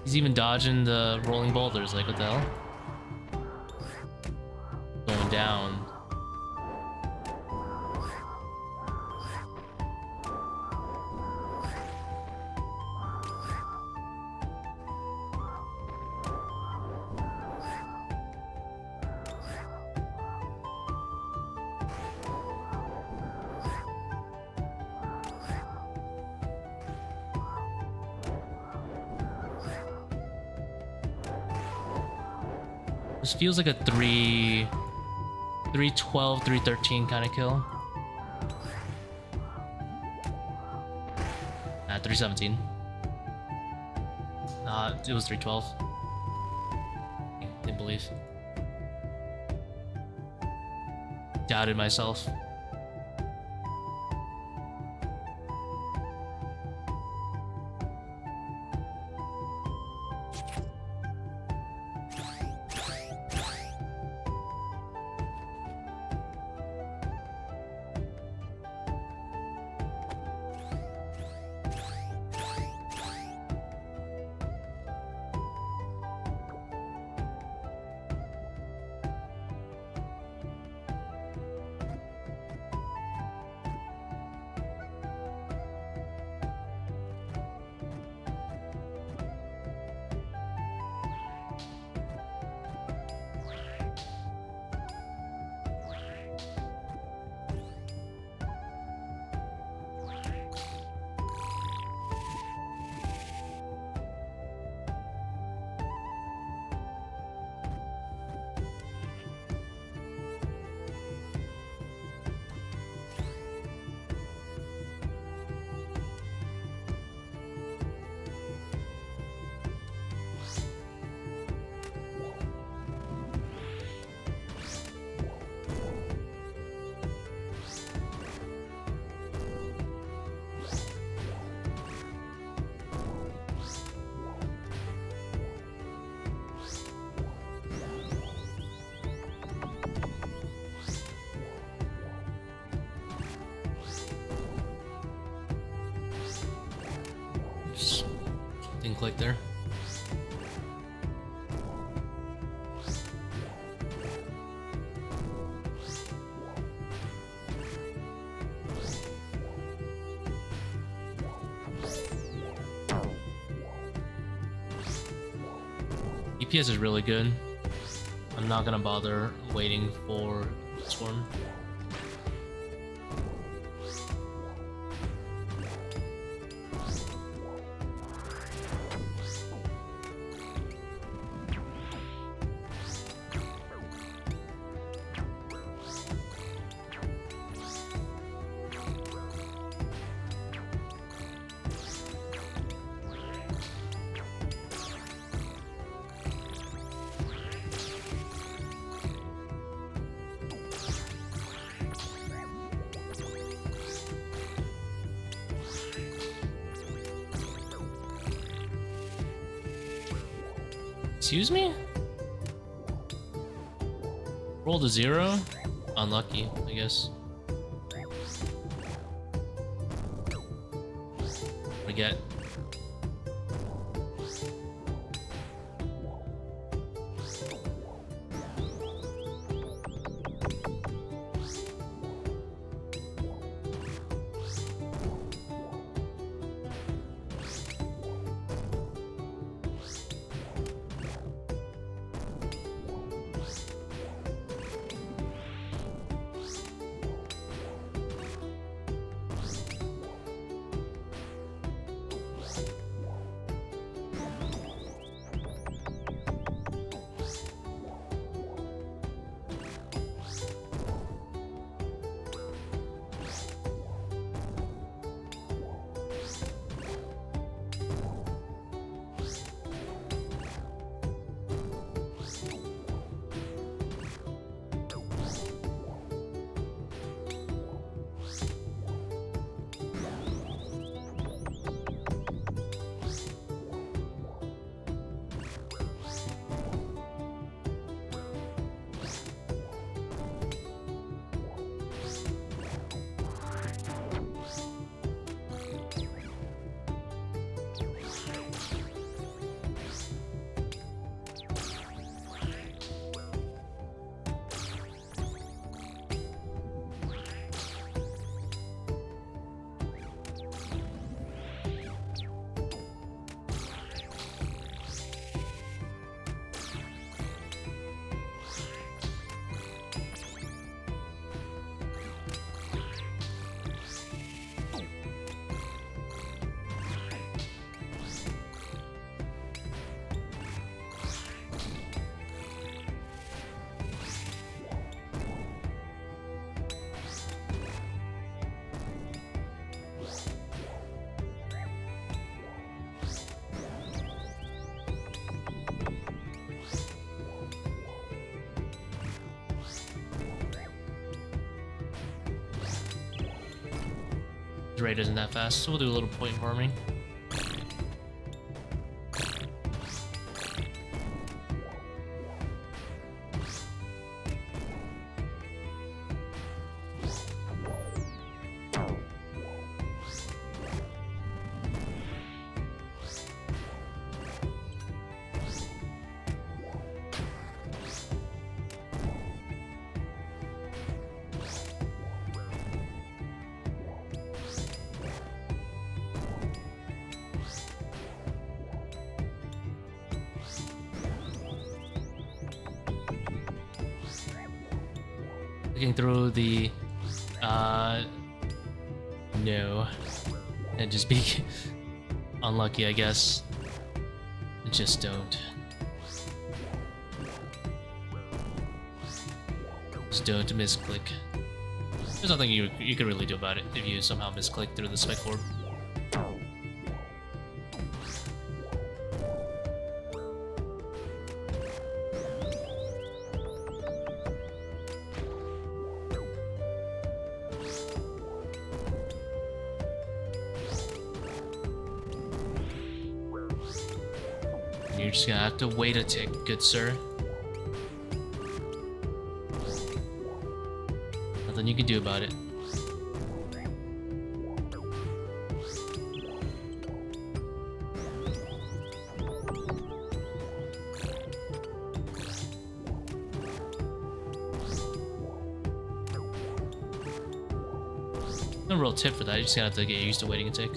He's even dodging the rolling boulders, like what the hell? Going down. This feels like a 312, 313 kind of kill. Nah, 317. Nah, it was 312. Didn't believe. Doubted myself. Didn't click there. EPS is really good. I'm not gonna bother waiting for this one. Excuse me? Rolled a 0. Unlucky, I guess. We get. His rate isn't that fast, so we'll do a little point farming. Looking through the no, and just be unlucky, I guess. Just don't. Just don't misclick. There's nothing you can really do about it if you somehow misclick through the spec orb. You're just gonna have to wait a tick, good sir. Nothing you can do about it. No real tip for that, you just gotta have to get used to waiting a tick.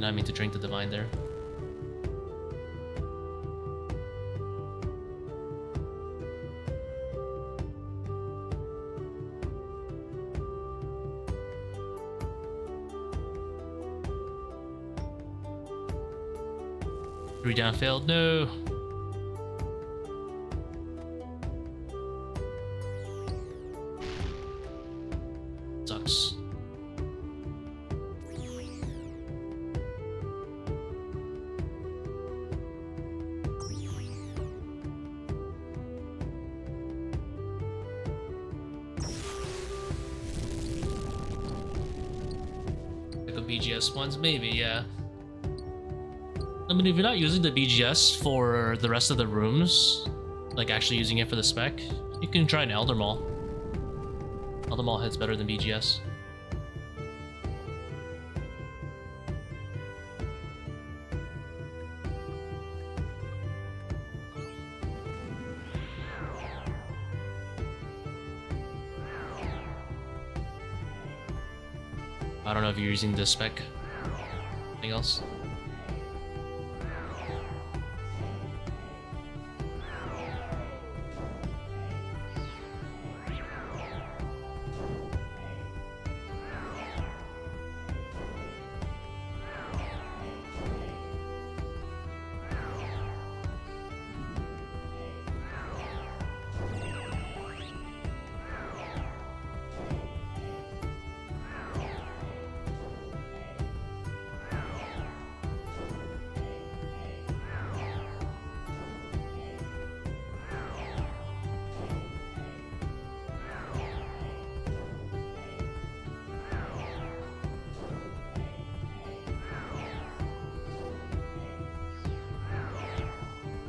I mean to drink the divine there. Three down failed, no. Sucks. BGS ones, maybe, yeah. I mean, if you're not using the BGS for the rest of the rooms, like actually using it for the spec, you can try an Elder Maul. Elder Maul hits better than BGS. I don't know if you're using this spec. Anything else?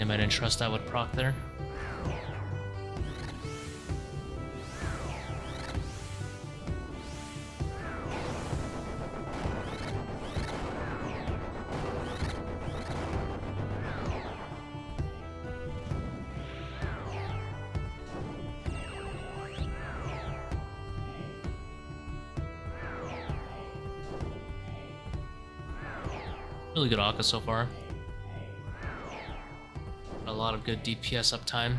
I didn't trust that would proc there. Really good Akka so far. A lot of good DPS uptime.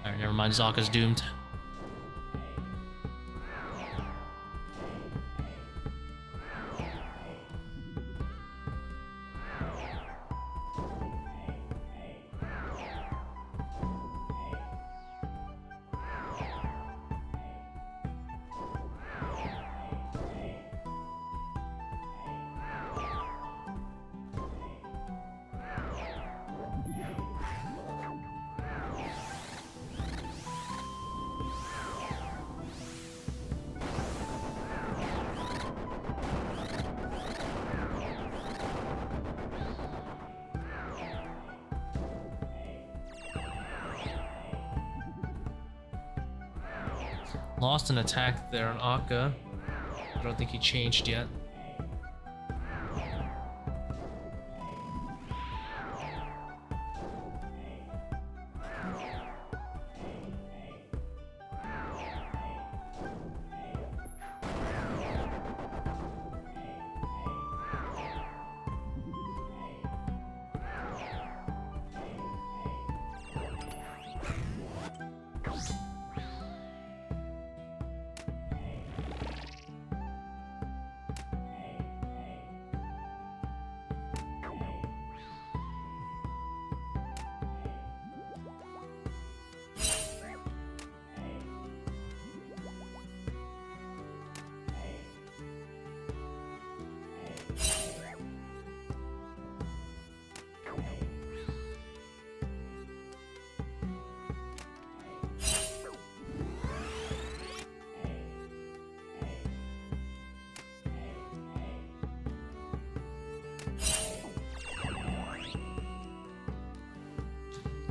Alright, never mind, Zaka's doomed. Lost an attack there on Akka. I don't think he changed yet.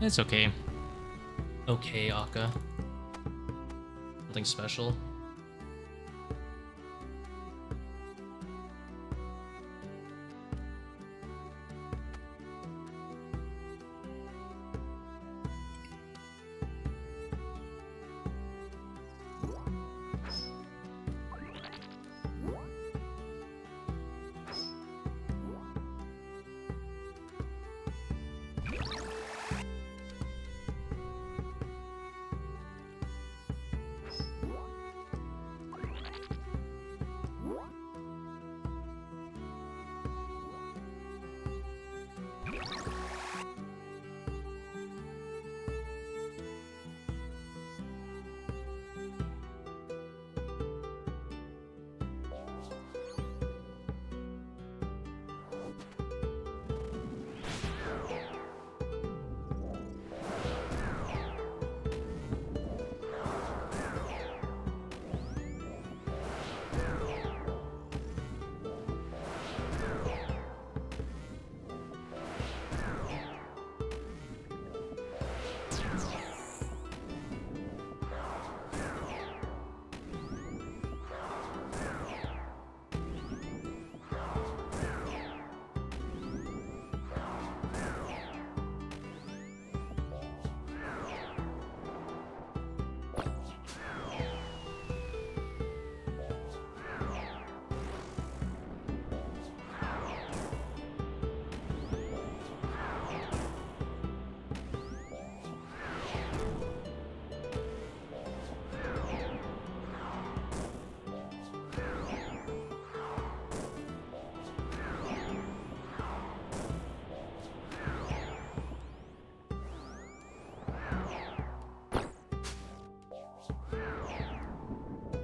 It's okay. Okay, Akka. Nothing special.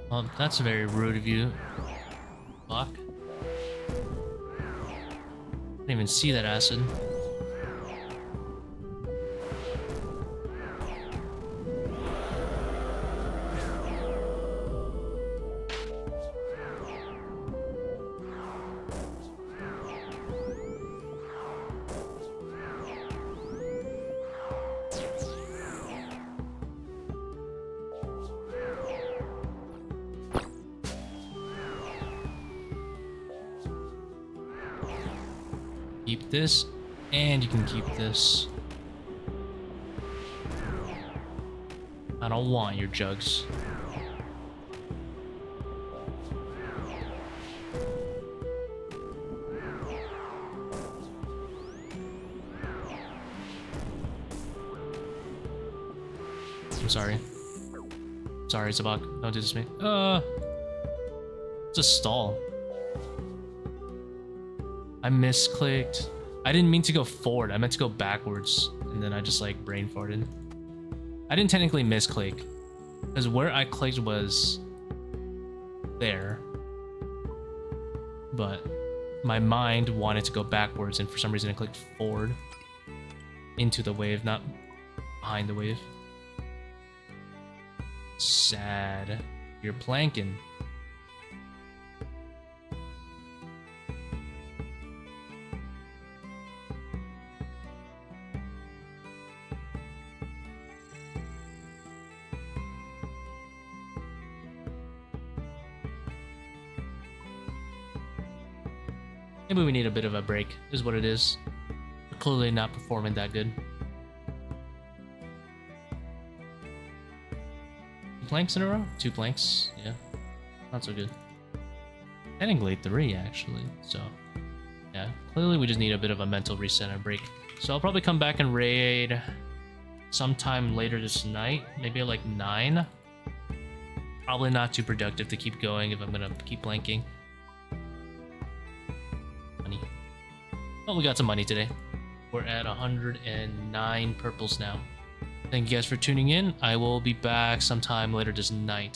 Well, that's very rude of you, Fuck. Didn't even see that acid. Keep this, and you can keep this. I don't want your jugs. I'm sorry. Sorry, Zebak. Don't do this to me. It's a stall. I misclicked. I didn't mean to go forward. I meant to go backwards. And then I just like brain farted. I didn't technically misclick. Because where I clicked was there. But my mind wanted to go backwards, and for some reason I clicked forward into the wave, not behind the wave. Sad. You're planking. Maybe we need a bit of a break, is what it is. We're clearly not performing that good. 2 planks in a row? 2 planks, yeah. Not so good. Technically 3, actually, so... yeah, clearly we just need a bit of a mental reset and break. So I'll probably come back and raid sometime later this night, maybe like 9. Probably not too productive to keep going if I'm gonna keep blanking. Money. Well, we got some money today. We're at 109 purples now. Thank you guys for tuning in. I will be back sometime later this night.